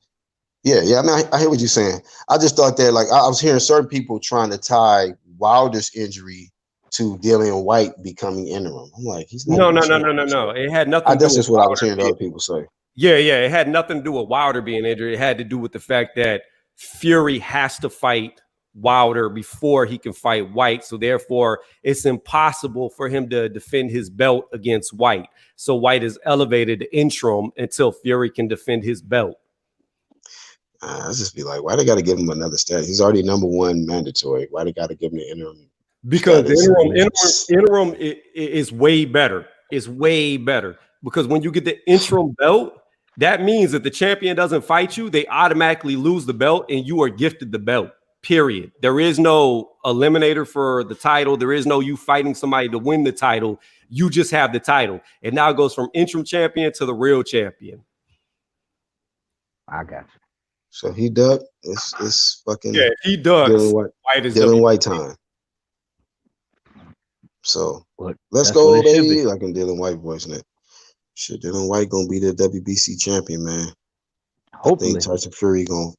Yeah. I mean, I hear what you're saying. I just thought that, like, I was hearing certain people trying to tie Wilder's injury to Dillian White becoming interim. I'm like, he's not. No. It had nothing to do with that's just what I was hearing other people say. Yeah. It had nothing to do with Wilder being injured. It had to do with the fact that Fury has to fight Wilder before he can fight White. So therefore, it's impossible for him to defend his belt against White. So White is elevated to interim until Fury can defend his belt. I just be like, why they got to give him another status? He's already number one mandatory. Why they got to give him the interim? Because the interim is way better. It's way better because when you get the interim belt, that means that the champion doesn't fight you, they automatically lose the belt and you are gifted the belt. Period. There is no eliminator for the title. There is no you fighting somebody to win the title. You just have the title. And now it goes from interim champion to the real champion. I got you. So he ducked. It's fucking he ducks. Dillian White time. So let's go, baby. Like in Dillian White voice now. Shit, Dillian White gonna be the WBC champion, man. Hopefully. I think Tyson Fury gonna.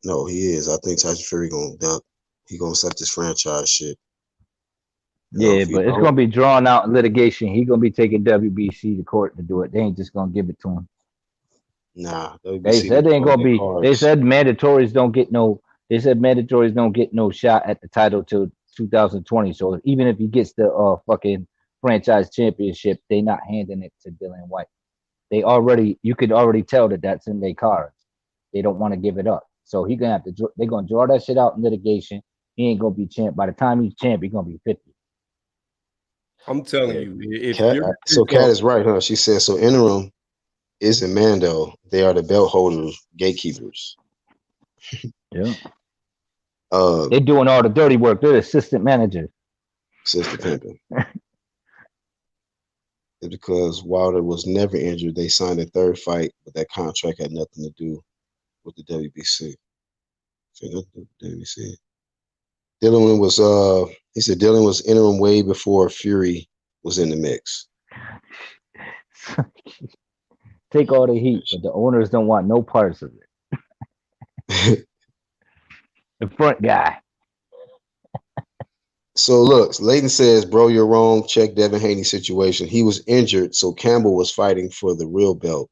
No, he is. I think Tyson Fury gonna duck. He gonna accept this franchise shit. Yeah, but it's gonna be drawn out in litigation. He gonna be taking WBC to court to do it. They ain't just gonna give it to him. Nah, they said they ain't gonna be. They said mandatories don't get no. They said mandatories don't get no shot at the title till 2020. So even if he gets the fucking franchise championship, they not handing it to Dillian White. You could already tell that that's in their cards. They don't want to give it up. So he gonna have to. They're gonna draw that shit out in litigation. He ain't gonna be champ. By the time he's champ, he's gonna be 50. I'm telling you. So Kat is right, huh? She said so. Interim isn't Mando. They are the belt holders, gatekeepers. Yeah. They're doing all the dirty work. They're the assistant managers. Assistant pimping. It's because Wilder was never injured. They signed a third fight, but that contract had nothing to do with the WBC. WBC. Dylan was He said Dylan was interim way before Fury was in the mix. Take all the heat, but the owners don't want no parts of it. The front guy. So look, Layton says, bro, you're wrong. Check Devin Haney's situation. He was injured, so Campbell was fighting for the real belt.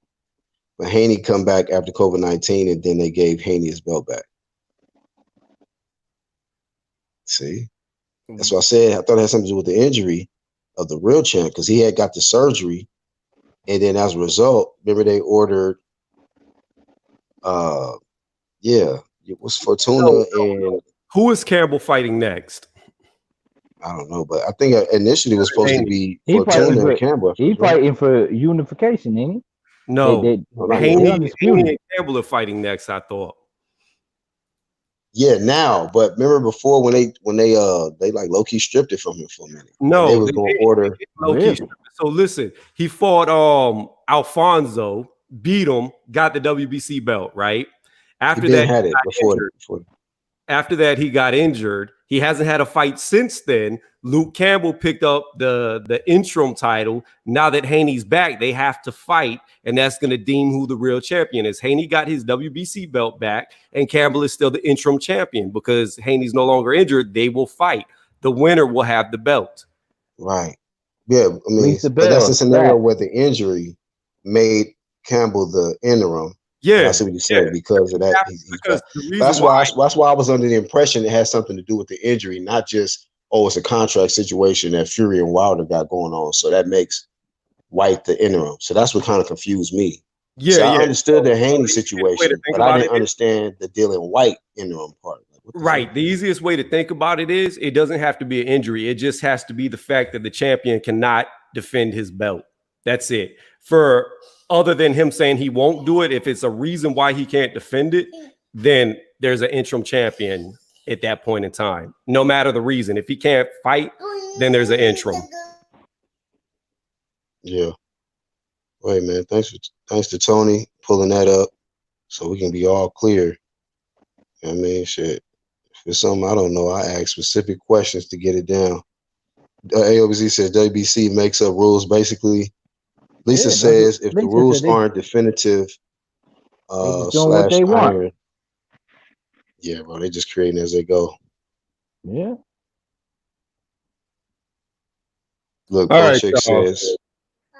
But Haney come back after COVID-19, and then they gave Haney his belt back. See? That's what I said. I thought it had something to do with the injury of the real champ because he had got the surgery. And then as a result, remember they ordered, it was Fortuna and who is Campbell fighting next? I don't know, but I think initially it was supposed to be He fighting Fortuna for and Campbell. he Right? fighting for unification, ain't he? No, They Haney undisputed. and Campbell are fighting next. I thought. Yeah, now, but remember before when they like low key stripped it from him for a minute. No, and they was going to order. Really? So listen, he fought Alfonso, beat him, got the WBC belt, right? After He that, had it before. After that, he got injured. He hasn't had a fight since then. Luke Campbell picked up the interim title. Now that Haney's back, they have to fight, and that's going to deem who the real champion is. Haney got his WBC belt back, and Campbell is still the interim champion because Haney's no longer injured. They will fight. The winner will have the belt. Right. Yeah, I mean, Lisa but that's Bell, a scenario back. where the injury made Campbell the interim. Yeah, and I see what you're saying because of that. Because the reason that's why I was under the impression it has something to do with the injury, not just it's a contract situation that Fury and Wilder got going on. So that makes White the interim. So that's what kind of confused me. Yeah, so I understood the Haney situation, but I didn't understand the Dylan White interim part. Right. The easiest way to think about it is it doesn't have to be an injury. It just has to be the fact that the champion cannot defend his belt. That's it. For other than him saying he won't do it, if it's a reason why he can't defend it, then there's an interim champion at that point in time. No matter the reason. If he can't fight, then there's an interim. Yeah. Wait, man. Thanks to Tony pulling that up so we can be all clear. I mean, shit. If it's something I don't know, I ask specific questions to get it down. AOBZ says WBC makes up rules basically. Lisa says if the rules aren't definitive slash they want. iron. Yeah, bro, they just creating as they go. Yeah. Look, Chick says.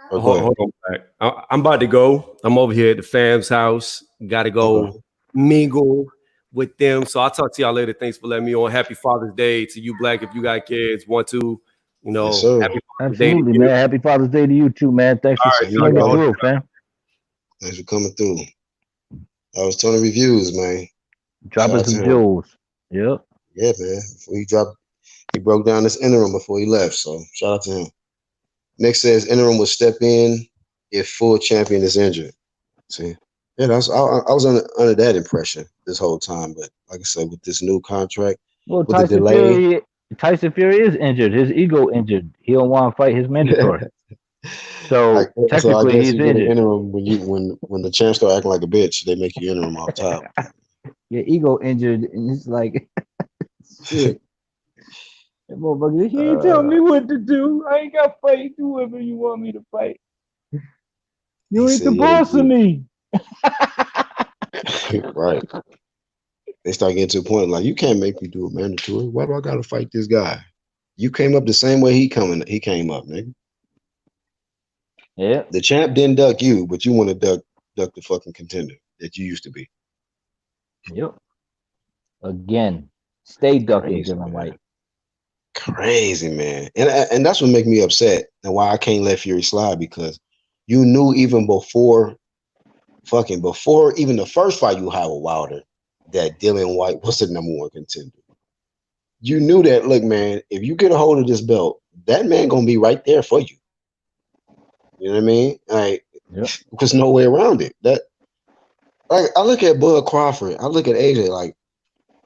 Hold on back. I'm about to go. I'm over here at the fam's house. Got to go mingle with them. So I'll talk to y'all later. Thanks for letting me on. Happy Father's Day to you, Black. If you got kids, want to, yes, happy Father's Day, man. Happy Father's Day to you too, man. Thanks for seeing the growth, man. Thanks for coming through. That was Tony Reviews, man. Dropping some jewels. Yep. Yeah, man. He broke down this interim before he left. So shout out to him. Nick says interim will step in if full champion is injured. See, yeah, I was under that impression this whole time. But like I said, with this new contract, well, with the delay, Tyson Fury is injured. His ego injured. He don't want to fight his mandatory. So technically, I guess he's you get injured. an interim when the champ start acting like a bitch, they make you interim off top. Your ego injured, and it's like, shit. That motherfucker, he ain't telling me what to do. I ain't got to fight. Do whatever you want me to fight. You ain't the boss of me. Right. They start getting to a point like, you can't make me do a mandatory. Why do I got to fight this guy? You came up the same way he came up, nigga. Yeah. The champ didn't duck you, but you want to duck the fucking contender that you used to be. Yep. Again, stay ducking Dylan White. Crazy, man. And that's what make me upset and why I can't let Fury slide, because you knew even before even the first fight you had with Wilder that Dylan White was the number one contender. You knew that, look, man, if you get a hold of this belt, that man gonna be right there for you. You know what I mean? Like, there's no way around it. I look at Bud Crawford, I look at AJ, like,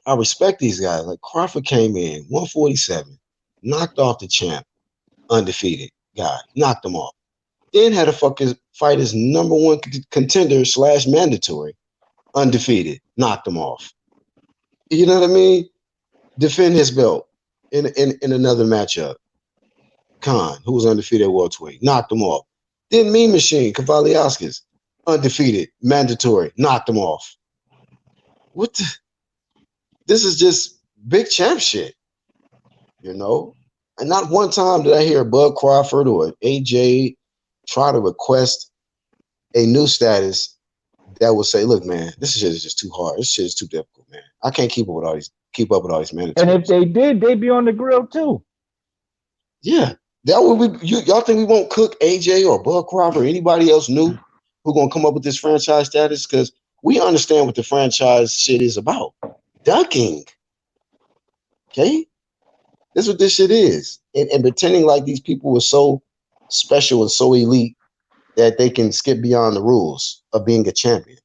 I respect these guys. Like, Crawford came in 147, knocked off the champ, undefeated guy, knocked him off. Then had to fight his number one contender / mandatory, undefeated, knocked him off. You know what I mean? Defend his belt in another matchup. Khan, who was undefeated at welterweight, knocked him off. Then Mean Machine, Kavaliauskas, undefeated, mandatory, knocked him off. What? This is just big champ shit, you know? And not one time did I hear Bud Crawford or AJ try to request a new status that would say, "Look, man, this shit is just too hard. This shit is too difficult, man. I can't keep up with all these And if mandatories." they did, they'd be on the grill too. Yeah, that would be. Y'all think we won't cook AJ or Bud Crawford or anybody else new who gonna come up with this franchise status? Because we understand what the franchise shit is about. Ducking. Okay, this is what this shit is, and pretending like these people were so special and so elite that they can skip beyond the rules of being a champion.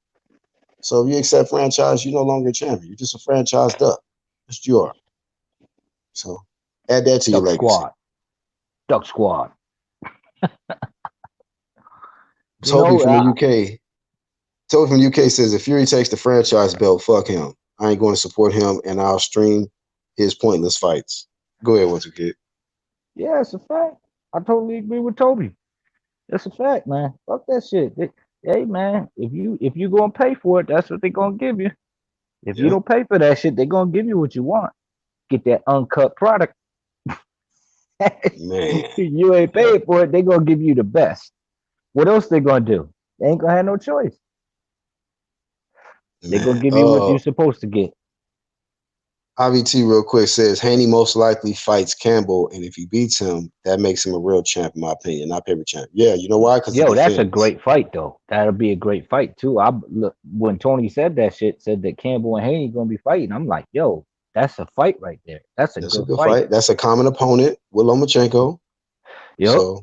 So if you accept franchise, you're no longer a champion. You're just a franchise duck. That's what you are. So add that to your Duck legacy. Squad. Duck Squad. Toby from the UK. Toby from the UK says if Fury takes the franchise belt, fuck him. I ain't going to support him, and I'll stream his pointless fights. Go ahead, once again. Yeah, it's a fact. I totally agree with Toby. That's a fact, man. Fuck that shit. Hey, man, if you gonna pay for it, that's what they gonna give you. If you Yeah, don't pay for that shit, they gonna give you what you want. Get that uncut product. man. You ain't paying for it, they gonna give you the best. What else they gonna do? They ain't gonna have no choice. They gonna Man. give you what you're supposed to get. IBT real quick says Haney most likely fights Campbell, and if he beats him, that makes him a real champ, in my opinion, not paper champ. Yeah, you know why? Because he Yo, that's a defends. great fight though. That'll be a great fight too. I look when Tony said that shit, said that Campbell and Haney gonna be fighting. I'm like, yo, that's a fight right there. That's a That's a good good fight. fight. That's a common opponent with Lomachenko. Yep, So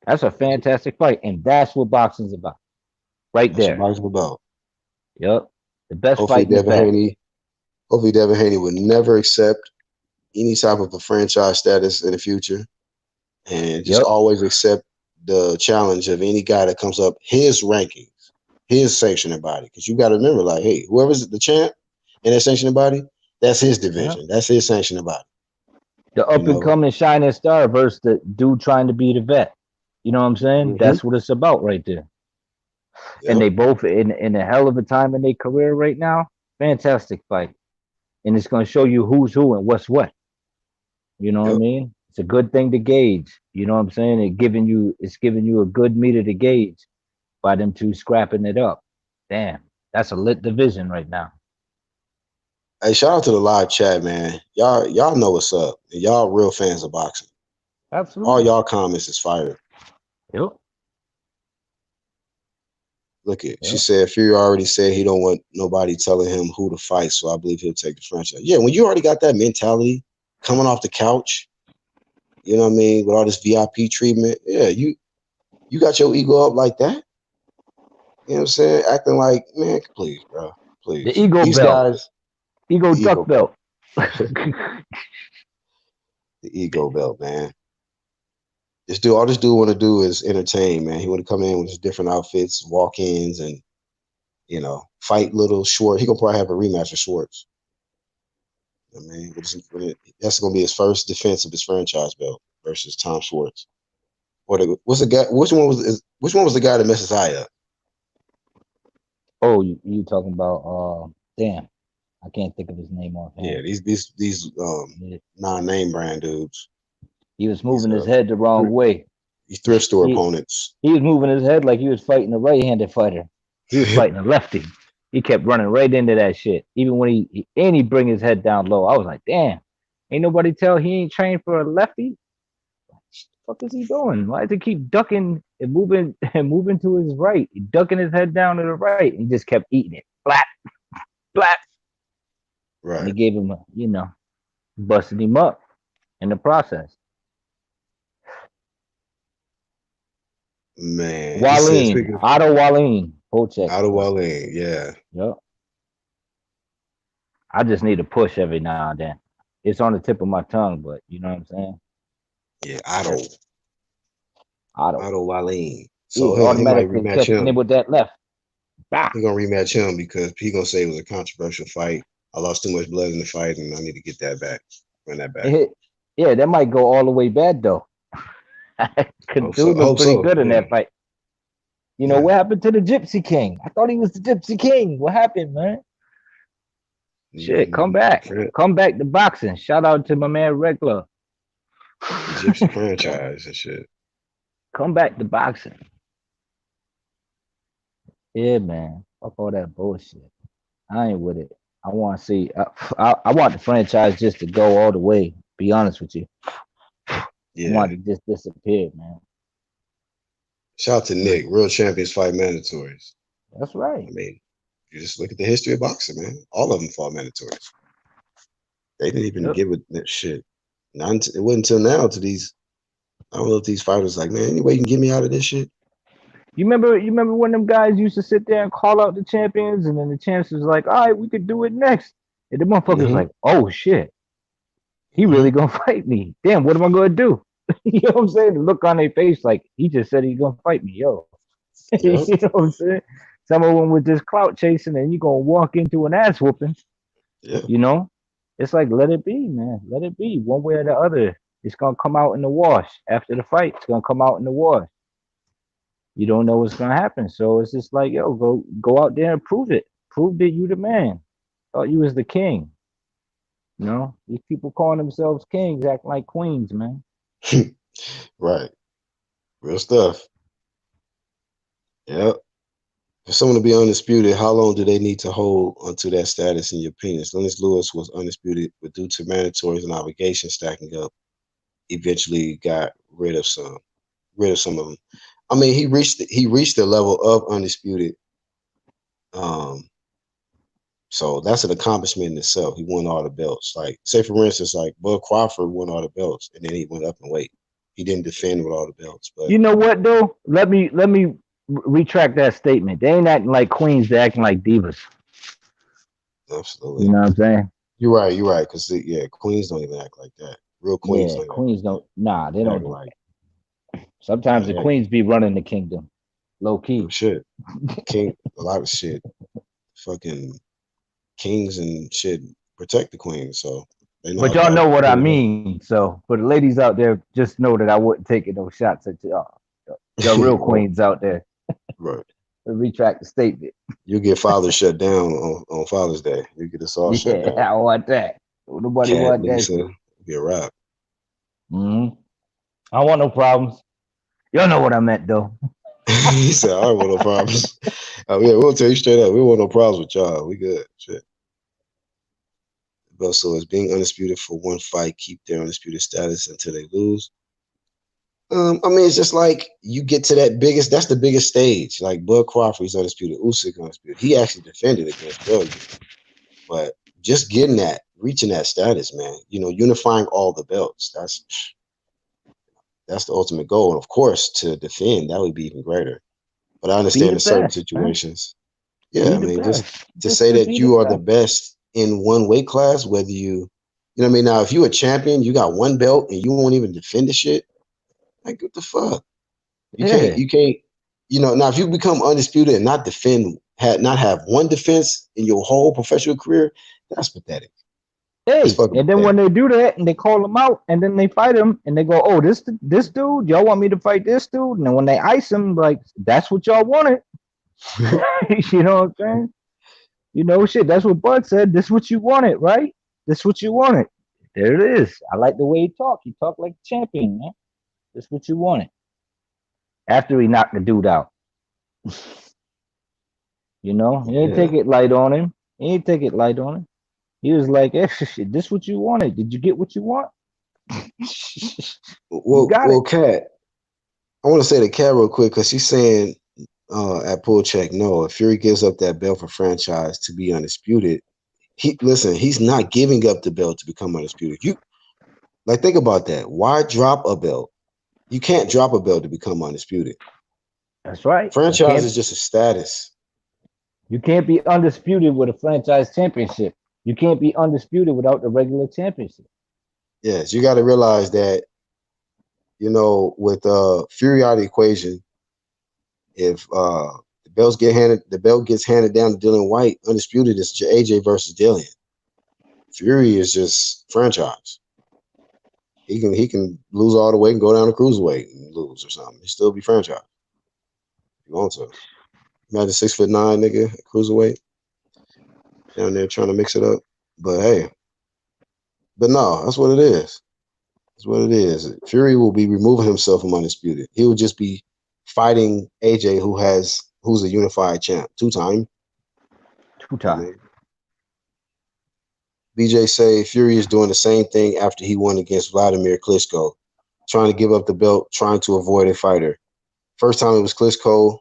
that's a fantastic fight, and that's what boxing's about, right that's what there. boxing's about. Yep, the best Hopefully fight in the Devin best. Haney, hopefully Devin Haney would never accept any type of a franchise status in the future, and just Yep, always accept the challenge of any guy that comes up his rankings, his sanctioning body. Because you got to remember, like, hey, whoever's the champ in that sanctioning body, that's his yep. division. That's his sanctioning body. The You up and know. coming shining star versus the dude trying to be the vet. You know what I'm saying? Mm-hmm. That's what it's about right there. And Yep. they both in a hell of a time in their career right now. Fantastic fight, and it's gonna show you who's who and what's what. You know what I Yep. mean? It's a good thing to gauge. You know what I'm saying? It's giving you a good meter to gauge by them two scrapping it up. Damn, that's a lit division right now. Hey, shout out to the live chat, man. Y'all know what's up. Y'all real fans of boxing. All Absolutely. y'all comments is fire. Yep. Look at, she Yep. said Fury already said he don't want nobody telling him who to fight, so I believe he'll take the franchise. Yeah, when you already got that mentality coming off the couch, you know what I mean, with all this VIP treatment, yeah, you got your ego up like that. You know what I'm saying? Acting like, man, please, bro, The please. ego These belt. guys, Ego the ego duck belt, belt. the ego belt, man. All this dude want to do is entertain, man. He want to come in with his different outfits, walk-ins, and fight little Schwartz. He gonna probably have a rematch with Schwartz. I mean, that's gonna be his first defense of his franchise belt versus Tom Schwartz. What's the guy? Which one was the guy that messed his eye up? Oh, you talking about damn. I can't think of his name Yeah, offhand. these Yeah. non-name brand dudes. He was These moving his head the wrong way. these thrift store He opponents. he was moving his head like he was fighting a right-handed fighter. He was fighting a lefty. He kept running right into that shit. Even when he bring his head down low. I was like, damn, ain't nobody tell he ain't trained for a lefty. What the fuck is he doing? Why does he keep ducking and moving and moving to his right? He ducking his head down to the right and just kept eating it. Flat, flat. And he Right, gave him busted him up in the process. man. He said, Wallin, speaking of Otto Wallin, Pochek. Wale, yeah, Yep. I just need a push every now and then. It's on the tip of my tongue, but you know what I'm saying? yeah, Otto. Otto Wale. So He he might automatically rematch catching it him. with that left. Bah. He gonna rematch him because he gonna say it was a controversial fight. I lost too much blood in the fight, and I need to get that back, run that back. Yeah, that might go all the way bad though. Hope so. Dude looked Hope pretty so. good in Yeah. that fight. You know Yeah. what happened to the Gypsy King? I thought he was the Gypsy King. What happened, man? Shit, come back. Come back to boxing. Shout out to my man Regular. The Gypsy franchise and shit. Come back to boxing. Yeah, man. Fuck all that bullshit. I ain't with it. I want to see. I want the franchise just to go all the way. Be honest with you. I Yeah. want it to just disappear, man. Shout out to Nick. Real champions fight mandatories. That's right. I mean, you just look at the history of boxing, man. All of them fought mandatories. They didn't even Yep. give it that shit. It wasn't until now to these. I don't know if these fighters like, man, any way you can get me out of this shit. You remember? You remember when them guys used to sit there and call out the champions, and then the champs was like, "All right, we could do it next," and the motherfuckers Mm-hmm. like, "Oh shit, he Mm-hmm. really gonna fight me? Damn, what am I gonna do?" You know what I'm saying? The look on their face, like he just said he's gonna fight me, yo. You Yep. know what I'm saying? Some of them was just clout chasing, and you gonna walk into an ass whooping. Yeah. You know, it's like let it be, man. Let it be. One way or the other, it's gonna come out in the wash after the fight. It's gonna come out in the wash. You don't know what's gonna happen, so it's just like, yo, go out there and prove it. Prove that you the man. Thought you was the king. You know, these people calling themselves kings, acting like queens, man. Right. Real stuff. Yep. For someone to be undisputed, how long do they need to hold onto that status in your opinion? Lennox Lewis was undisputed, but due to mandatories and obligations stacking up, eventually got rid of some of them. I mean, he reached the level of undisputed. Um, so that's an accomplishment in itself. He won all the belts. Like, say for instance, like Bud Crawford won all the belts, and then he went up in weight. He didn't defend with all the belts, but You know what though? Let me retract that statement. They ain't acting like queens. They acting like divas. You absolutely, know what I'm saying? you're right. You're right. Because yeah, queens don't even act like that. Real queens Yeah, don't even act queens like that. don't. Nah, they They don't act do like that. Sometimes the they act queens be running the kingdom, low no key. shit. King, a lot of shit. Fucking kings and shit protect the queens, so they know But how y'all know to what I pull it mean. So for the ladies out there, just know that I wouldn't take no shots at y'all. Y'all real up. queens out there. Right. Retract the statement. You get fathers shut down on Father's Day. You get us all shut Yeah, down. I want that. Nobody Cat, want that Lisa, shit. be a wrap. I don't want no problems. Y'all know what I meant though. He said, I don't want no problems. Oh, yeah, we'll tell you straight up. We want no problems with y'all. We good. Shit. But so it's being undisputed for one fight, keep their undisputed status until they lose. I mean, it's just like you get to that's the biggest stage. Like Bud Crawford, he's undisputed. Usyk undisputed. He actually defended against Belgium. But just reaching that status, man, unifying all the belts, that's the ultimate goal. And of course, to defend, that would be even greater. But I Be understand the in certain best, man. situations, yeah, Be I the mean, just best. to Just say to that be the you are the best. best in one weight class, whether you know what I mean? Now, if you're a champion, you got one belt and you won't even defend the shit, like, what the fuck? Yeah. You can't, now if you become undisputed and not have one defense in your whole professional career, that's pathetic. That's Hey, fucking and then when pathetic. they do that and they call them out and then they fight him and they go, "Oh, this dude, y'all want me to fight this dude?" And then when they ice him, like that's what y'all wanted. You know what I'm saying? You know, shit. That's what Bud said. This what you wanted, right? This what you wanted. There it is. I like the way he talk. He talk like a champion, man. This what you wanted. After he knocked the dude out, you know, he didn't Yeah. take it light on him. He didn't take it light on him. He was like, shit, this what you wanted. Did you get what you want? You got Well, it. Kat, I want to say to Kat real quick because she's saying at pull check, no, if Fury gives up that belt for franchise to be undisputed, he's not giving up the belt to become undisputed. You like think about that. Why drop a belt? You can't drop a belt to become undisputed. That's right. Franchise is just a status. You can't be undisputed with a franchise championship. You can't be undisputed without the regular championship. Yes, you got to realize that with Fury out of the equation, if the belt gets handed down to Dylan White, undisputed is AJ versus Dillian. Fury is just franchise. He can lose all the weight and go down to cruiserweight and lose or something. He still be franchise if you want to. Imagine 6'9" nigga cruiserweight down there trying to mix it up. But hey, but no, that's what it is. That's what it is. Fury will be removing himself from undisputed. He will just be fighting AJ, who's a unified champ, 2-time. Two I times. mean, BJ say Fury is doing the same thing after he won against Vladimir Klitschko, trying to give up the belt, trying to avoid a fighter. First time it was Klitschko.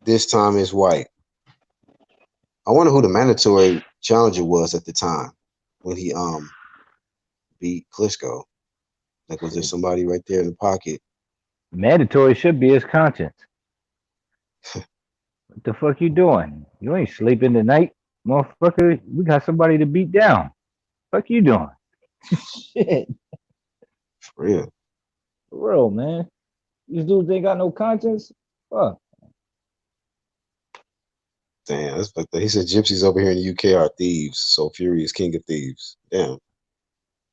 This time it's White. I wonder who the mandatory challenger was at the time when he beat Klitschko. Like, was there Shit. somebody right there in the pocket? Mandatory should be his conscience. What the fuck you doing? You ain't sleeping tonight, motherfucker. We got somebody to beat down. Fuck you doing? Shit, For real. for real, man. These dudes ain't got no conscience. Fuck. Damn, that's like that. He said gypsies over here in the UK are thieves, so Fury is king of thieves. Damn,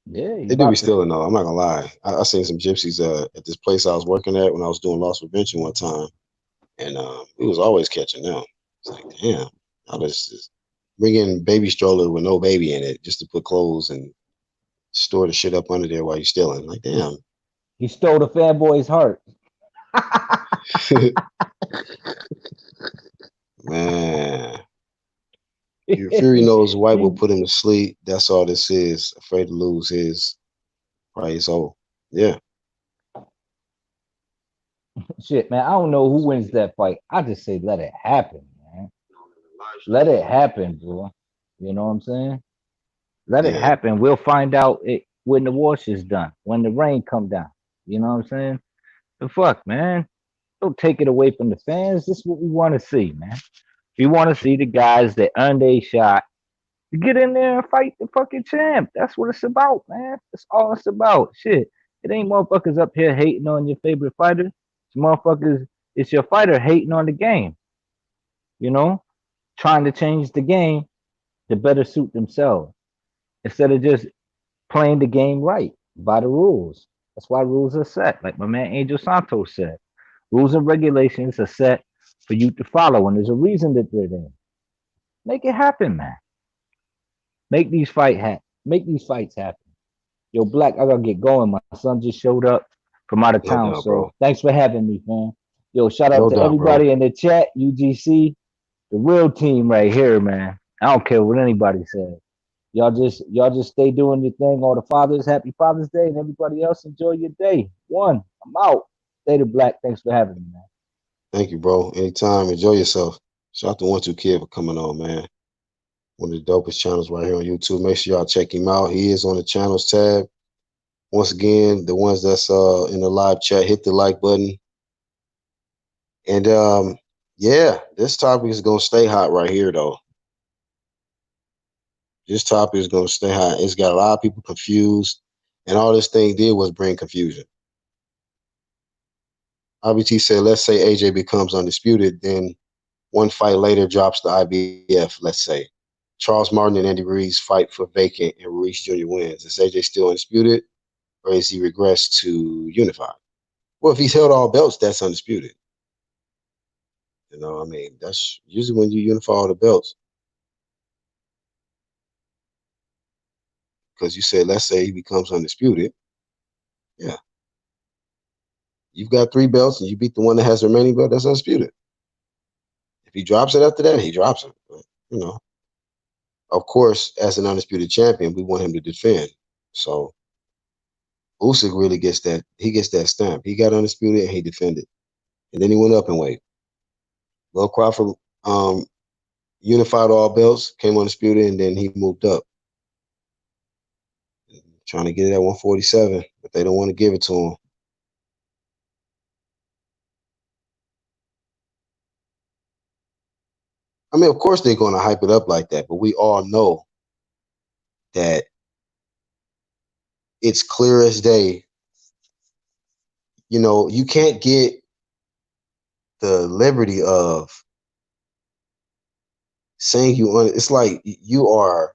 Yeah, you they do be about to. stealing though. I'm not gonna lie. I seen some gypsies at this place I was working at when I was doing loss prevention one time, and we was always catching them. It's like, damn, I'll just bring in baby stroller with no baby in it just to put clothes and store the shit up under there while you're stealing. Like, damn, He stole the fanboy's heart. man. Fury knows White will He- put him to sleep. That's all this is. Afraid to lose his price. So yeah, Shit, man. I don't know who wins that fight. I just say let it happen, man. Let it happen, bro. You know what I'm saying? Let it yeah. happen. We'll find out it when the wash is done, when the rain come down. You know what I'm saying? The fuck, man. Don't take it away from the fans. This is what we want to see, man. We want to see the guys that earned a shot to get in there and fight the fucking champ. That's what it's about, man. That's all it's about. Shit. It ain't motherfuckers up here hating on your favorite fighter. It's motherfuckers, it's your fighter hating on the game, you know? Trying to change the game to better suit themselves instead of just playing the game right by the rules. That's why rules are set. Like my man Angel Santos said, rules and regulations are set for you to follow, and there's a reason that they're there. Make it happen, man. Make these fights happen. Yo, Black, I gotta get going. My son just showed up from out of No town, doubt, bro. so thanks for having me, man. Yo, shout out No to doubt, bro. everybody in the chat, UGC, the real team right here, man. I don't care what anybody says. Y'all just stay doing your thing. All the fathers, happy Father's Day, and everybody else enjoy your day. One, I'm out. Stay the Black. Thanks for having me, man. Thank you, bro. Anytime. Enjoy yourself. Shout out to 1-2 Kid for coming on, man. One of the dopest channels right here on YouTube. Make sure y'all check him out. He is on the channels tab. Once again, the ones that's in the live chat, hit the like button. And yeah, this topic is gonna stay hot right here though. This topic is gonna stay hot. It's got a lot of people confused, and all this thing did was bring confusion. IBT said, let's say AJ becomes undisputed, then one fight later drops the IBF, let's say. Charles Martin and Andy Ruiz fight for vacant and Ruiz Jr. wins. Is AJ still undisputed, or is he regressed to unified? Well, if he's held all belts, that's undisputed. You know, I mean, that's usually when you unify all the belts. Because you said, let's say he becomes undisputed. Yeah. You've got 3 belts and you beat the one that has the remaining belt, that's undisputed. If he drops it after that, he drops it. But, you know, of course, as an undisputed champion, we want him to defend. So Usyk really gets that. He gets that stamp. He got undisputed and he defended, and then he went up in weight. Well, Crawford unified all belts, came undisputed, and then he moved up, trying to get it at 147, but they don't want to give it to him. I mean, of course they're going to hype it up like that, but we all know that it's clear as day. You know, you can't get the liberty of saying it's like you are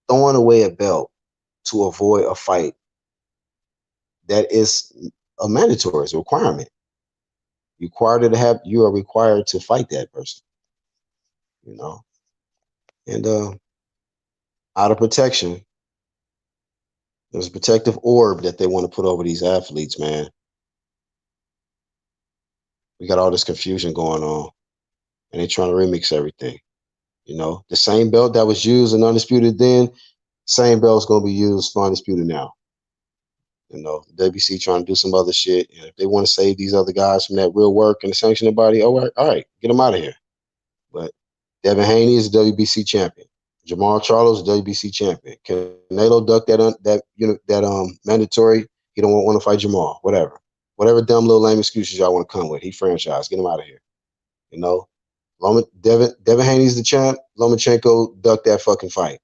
throwing away a belt to avoid a fight that is a mandatory, it's a requirement. You are required to fight that person, you know. And out of protection, there's a protective orb that they want to put over these athletes, man. We got all this confusion going on, and they're trying to remix everything. You know, the same belt that was used in Undisputed then, same belt's gonna be used for Undisputed now. You know, WBC trying to do some other shit, and if they want to save these other guys from that real work and the sanctioning body, all right, get them out of here. But Devin Haney is the WBC champion. Jamal Charlo is the WBC champion. Canelo ducked that mandatory. He don't want to fight Jamal. Whatever dumb little lame excuses y'all want to come with. He franchised. Get him out of here. You know, Devin Haney's the champ. Lomachenko ducked that fucking fight.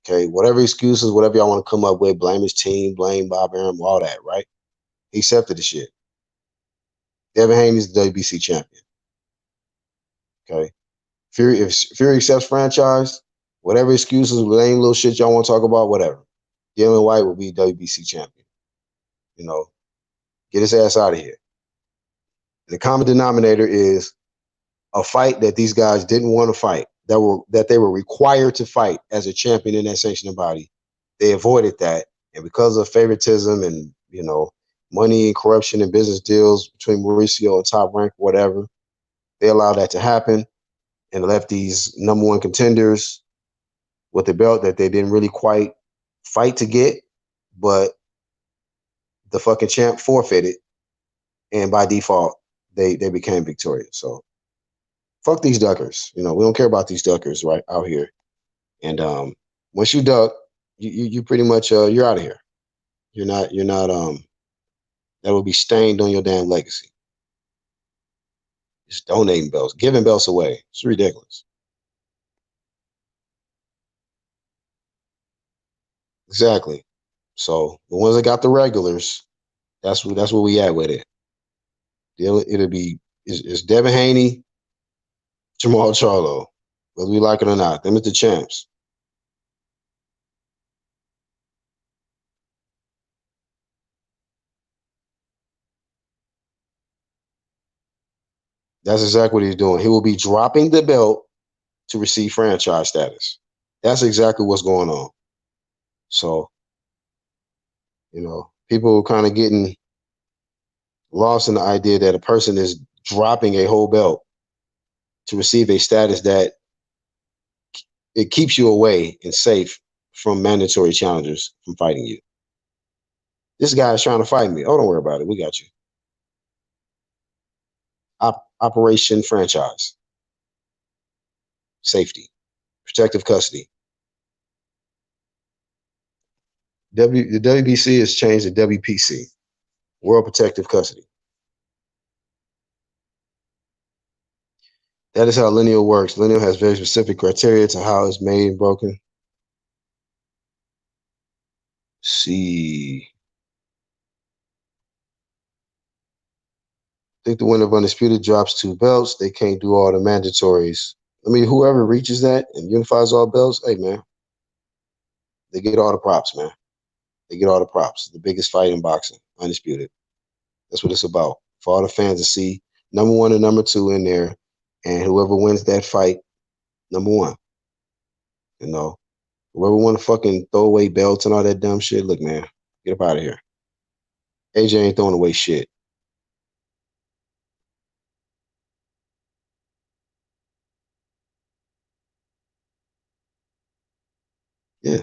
Okay, whatever excuses, whatever y'all want to come up with, blame his team, blame Bob Arum, all that, right? He accepted the shit. Devin Haney's the WBC champion. Okay, if Fury accepts franchise, whatever excuses, lame little shit y'all want to talk about, whatever. Dylan White will be WBC champion. You know, get his ass out of here. The common denominator is a fight that these guys didn't want to fight, that they were required to fight as a champion in that sanctioning body. They avoided that, and because of favoritism and money and corruption and business deals between Mauricio and Top Rank, whatever, they allowed that to happen and left these number one contenders with a belt that they didn't really quite fight to get, but the fucking champ forfeited, and by default, they became victorious. So fuck these duckers. We don't care about these duckers right out here. And once you duck, you pretty much you're out of here. You're not that will be stained on your damn legacy. Just donating belts, giving belts away. It's ridiculous. Exactly. So the ones that got the regulars, that's where we at with it. It'll be it's Devin Haney, Jamal Charlo, whether we like it or not. Them is the champs. That's exactly what he's doing. He will be dropping the belt to receive franchise status. That's exactly what's going on. So, people are kind of getting lost in the idea that a person is dropping a whole belt to receive a status that it keeps you away and safe from mandatory challengers from fighting you. This guy is trying to fight me. Oh, don't worry about it. We got you. Operation franchise. Safety. Protective custody. The WBC has changed to WPC. World Protective Custody. That is how lineal works. Lineal has very specific criteria to how it's made and broken. See. I think the winner of Undisputed drops 2 belts. They can't do all the mandatories. I mean, whoever reaches that and unifies all belts, hey, man, they get all the props, man. They get all the props. The biggest fight in boxing, Undisputed. That's what it's about. For all the fans to see number 1 and number 2 in there, and whoever wins that fight, number 1. Whoever want to fucking throw away belts and all that dumb shit, look, man, get up out of here. AJ ain't throwing away shit. Yeah.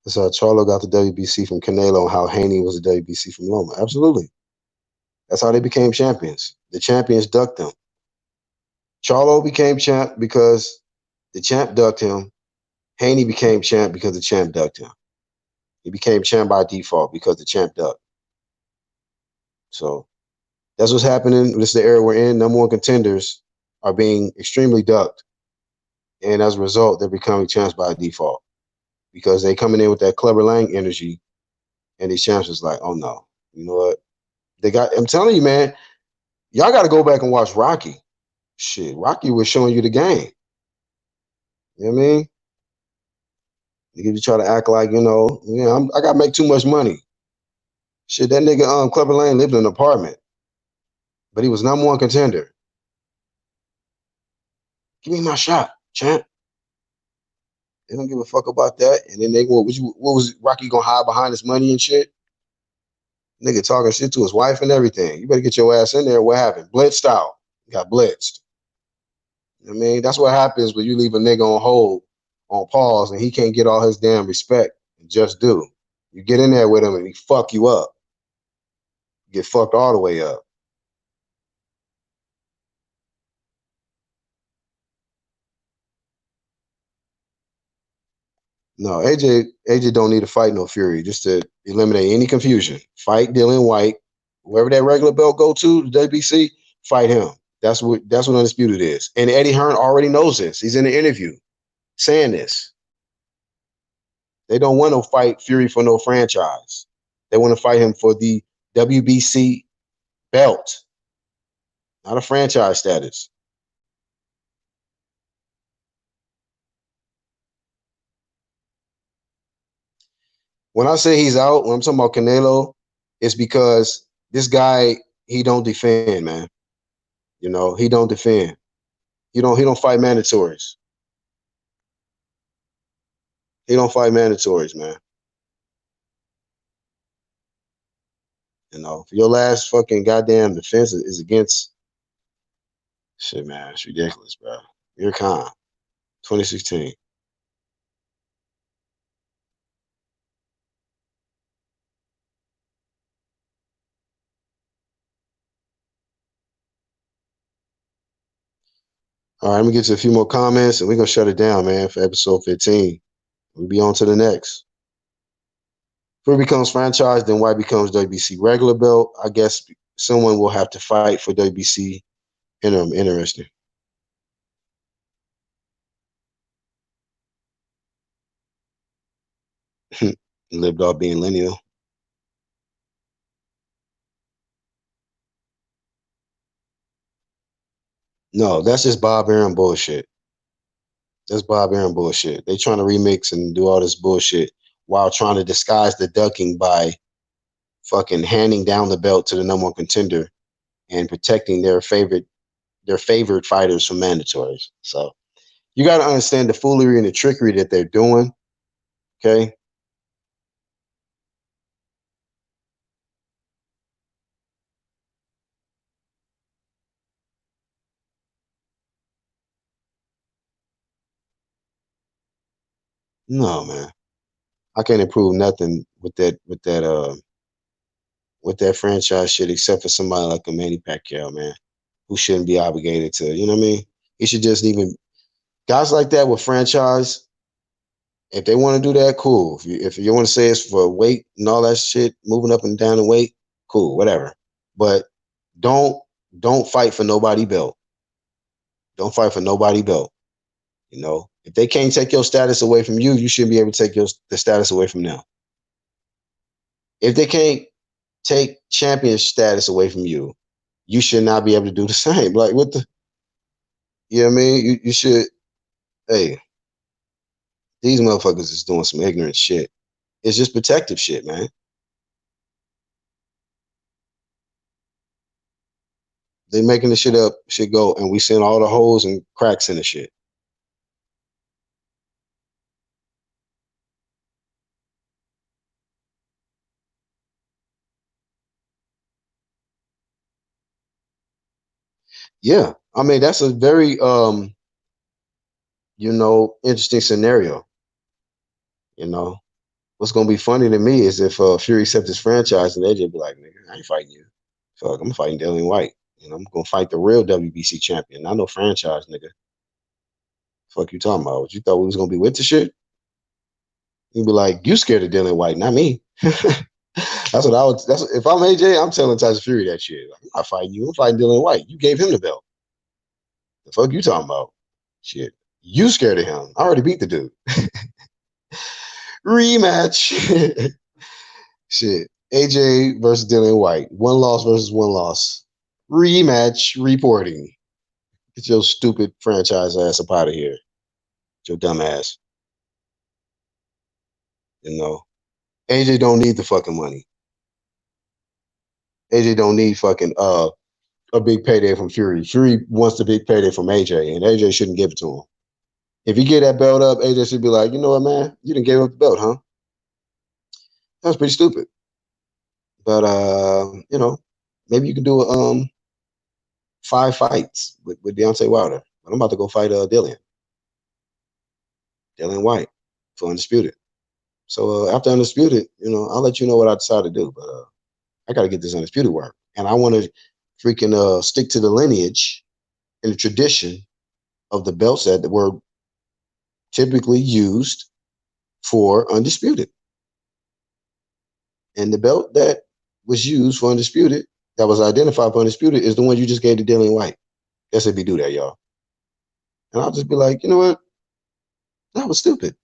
That's how Charlo got the WBC from Canelo and how Haney was the WBC from Loma. Absolutely. That's how they became champions. The champions ducked them. Charlo became champ because the champ ducked him. Haney became champ because the champ ducked him. He became champ by default because the champ ducked. So that's what's happening. This is the era we're in. Number 1 contenders are being extremely ducked. And as a result, they're becoming champs by default because they coming in with that Clubber Lang energy. And these champs is like, oh no, you know what? I'm telling you, man, y'all got to go back and watch Rocky. Shit, Rocky was showing you the game. You know what I mean? Niggas be try to act like, I gotta make too much money. Shit, that nigga Clever Lane lived in an apartment, but he was number one contender. Give me my shot, champ. They don't give a fuck about that. And then what was Rocky gonna hide behind his money and shit? Nigga talking shit to his wife and everything. You better get your ass in there. What happened? Blitzed out. Got blitzed. You know what I mean, that's what happens when you leave a nigga on hold, on pause, and he can't get all his damn respect and just do. You get in there with him and he fuck you up. You get fucked all the way up. No, AJ don't need to fight no Fury just to eliminate any confusion. Fight Dylan White, whoever that regular belt go to, the WBC, fight him. That's what Undisputed is. And Eddie Hearn already knows this. He's in the interview saying this. They don't want to fight Fury for no franchise. They want to fight him for the WBC belt, not a franchise status. When I say he's out, when I'm talking about Canelo, it's because this guy, he don't defend, man. He don't defend. He don't fight mandatories. He don't fight mandatories, man. If your last fucking goddamn defense is against shit, man, it's ridiculous, bro. You're Khan, 2016. All right, let me get to a few more comments and we're gonna shut it down, man, for episode 15. We'll be on to the next. Fury becomes franchise, then White becomes WBC regular belt. I guess someone will have to fight for WBC interim. Interesting. Lived off being lineal. No, that's just Bob Aaron bullshit. That's Bob Aaron bullshit. They trying to remix and do all this bullshit while trying to disguise the ducking by fucking handing down the belt to the number one contender and protecting their favored fighters from mandatories. So you got to understand the foolery and the trickery that they're doing. Okay. No, man. I can't improve nothing with that franchise shit except for somebody like a Manny Pacquiao, man, who shouldn't be obligated to, you know what I mean? He should just even guys like that with franchise. If they want to do that, cool. If you want to say it's for weight and all that shit, moving up and down in weight, cool, whatever. But don't don't fight for nobody belt. Don't fight for nobody belt. If they can't take your status away from you, you shouldn't be able to take the status away from them. If they can't take champion status away from you, you should not be able to do the same. Like what the, you know what I mean? You should. Hey, these motherfuckers is doing some ignorant shit. It's just protective shit, man. They making the shit up, shit go, and we seeing all the holes and cracks in the shit. Yeah, I mean that's a very interesting scenario. You know, what's gonna be funny to me is if Fury accepts his franchise and they just be like, nigga, I ain't fighting you. Fuck, I'm fighting Dillian White. I'm gonna fight the real WBC champion, not no franchise, nigga. Fuck you talking about? What you thought we was gonna be with the shit? You'd be like, you scared of Dillian White, not me. That's what I would. That's if I'm AJ, I'm telling Tyson Fury that shit. Like, I'm not fighting you. I'm fighting Dillian White. You gave him the belt. The fuck you talking about? Shit. You scared of him. I already beat the dude. Rematch. Shit. AJ versus Dillian White. One loss versus one loss. Rematch reporting. Get your stupid franchise ass up out of here. Your dumb ass. You know. AJ don't need the fucking money. AJ don't need fucking a big payday from Fury. Fury wants the big payday from AJ, and AJ shouldn't give it to him. If you get that belt up, AJ should be like, you know what, man, you didn't give up the belt, huh? That's pretty stupid. But you know, maybe you can do 5 fights with Deontay Wilder. But I'm about to go fight Dillian White for Undisputed. So after Undisputed, you know, I'll let you know what I decide to do. But I got to get this Undisputed work, and I want to freaking stick to the lineage and the tradition of the belts that were typically used for Undisputed. And the belt that was used for Undisputed, that was identified for Undisputed, is the one you just gave to Dillian White. That's if he do that, y'all. And I'll just be like, you know what? That was stupid.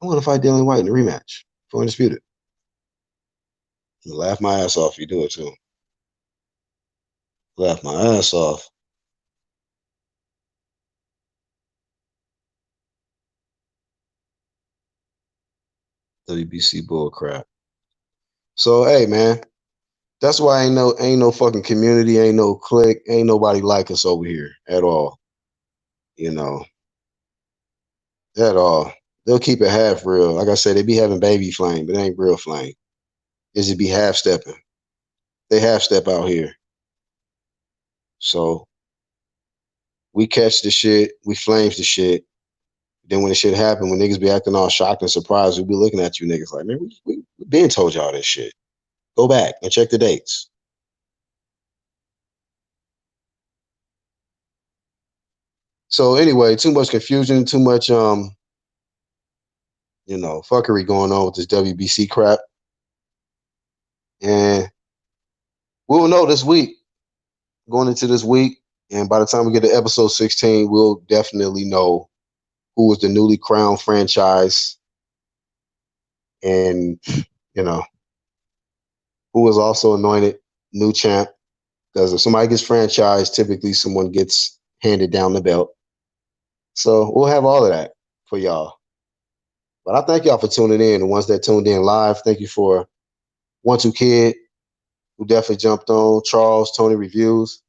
I want to fight Dillian White in the rematch for Undisputed. Laugh my ass off if you do it too. Laugh my ass off. WBC bullcrap. So hey, man, that's why ain't no fucking community, ain't no clique, ain't nobody like us over here at all. You know, at all. They'll keep it half real. Like I said, they be having baby flame, but it ain't real flame. Is it be half stepping? They half step out here. So we catch the shit, we flames the shit. Then when the shit happen, when niggas be acting all shocked and surprised, we be looking at you niggas like, man, we been told y'all this shit. Go back and check the dates. So anyway, too much confusion, too much fuckery going on with this WBC crap. And we'll know this week, going into this week. And by the time we get to episode 16, we'll definitely know who was the newly crowned franchise and, you know, who was also anointed new champ. Because if somebody gets franchised, typically someone gets handed down the belt. So we'll have all of that for y'all. But I thank y'all for tuning in. The ones that tuned in live, thank you for 1-2 Kid, who definitely jumped on, Charles, Tony Reviews.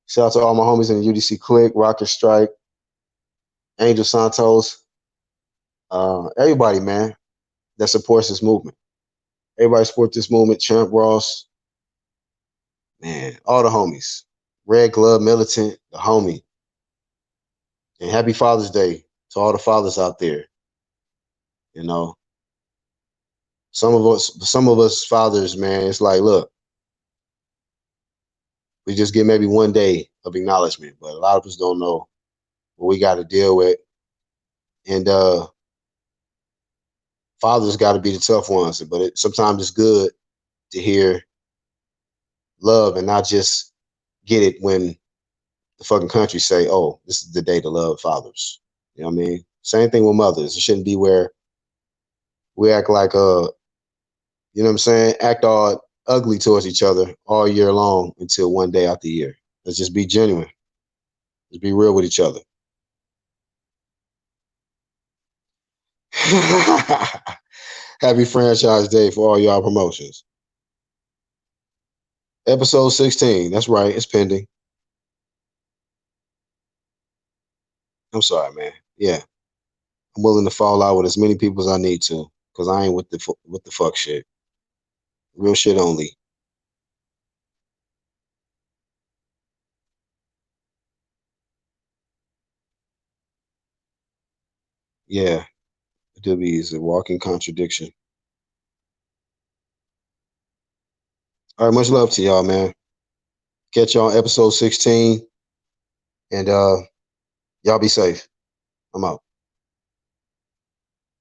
Shout out to all my homies in the UDC Click, Rocket Strike, Angel Santos, everybody, man, that supports this movement. Everybody support this movement. Champ Ross, man, all the homies. Red Glove Militant, the homie. And happy Father's Day to all the fathers out there. You know, some of us fathers, man, it's like, look, we just get maybe one day of acknowledgement, but a lot of us don't know what we got to deal with. And fathers got to be the tough ones, but sometimes it's good to hear love and not just get it when the fucking country say, oh, this is the day to love fathers. You know what I mean? Same thing with mothers. It shouldn't be where we act like, you know what I'm saying? Act all ugly towards each other all year long until one day out the year. Let's just be genuine. Let's be real with each other. Happy franchise day for all y'all promotions. Episode 16. That's right. It's pending. I'm sorry, man. Yeah. I'm willing to fall out with as many people as I need to because I ain't with the fuck shit. Real shit only. Yeah. W is a walking contradiction. All right. Much love to y'all, man. Catch y'all on episode 16. And y'all be safe. I'm out.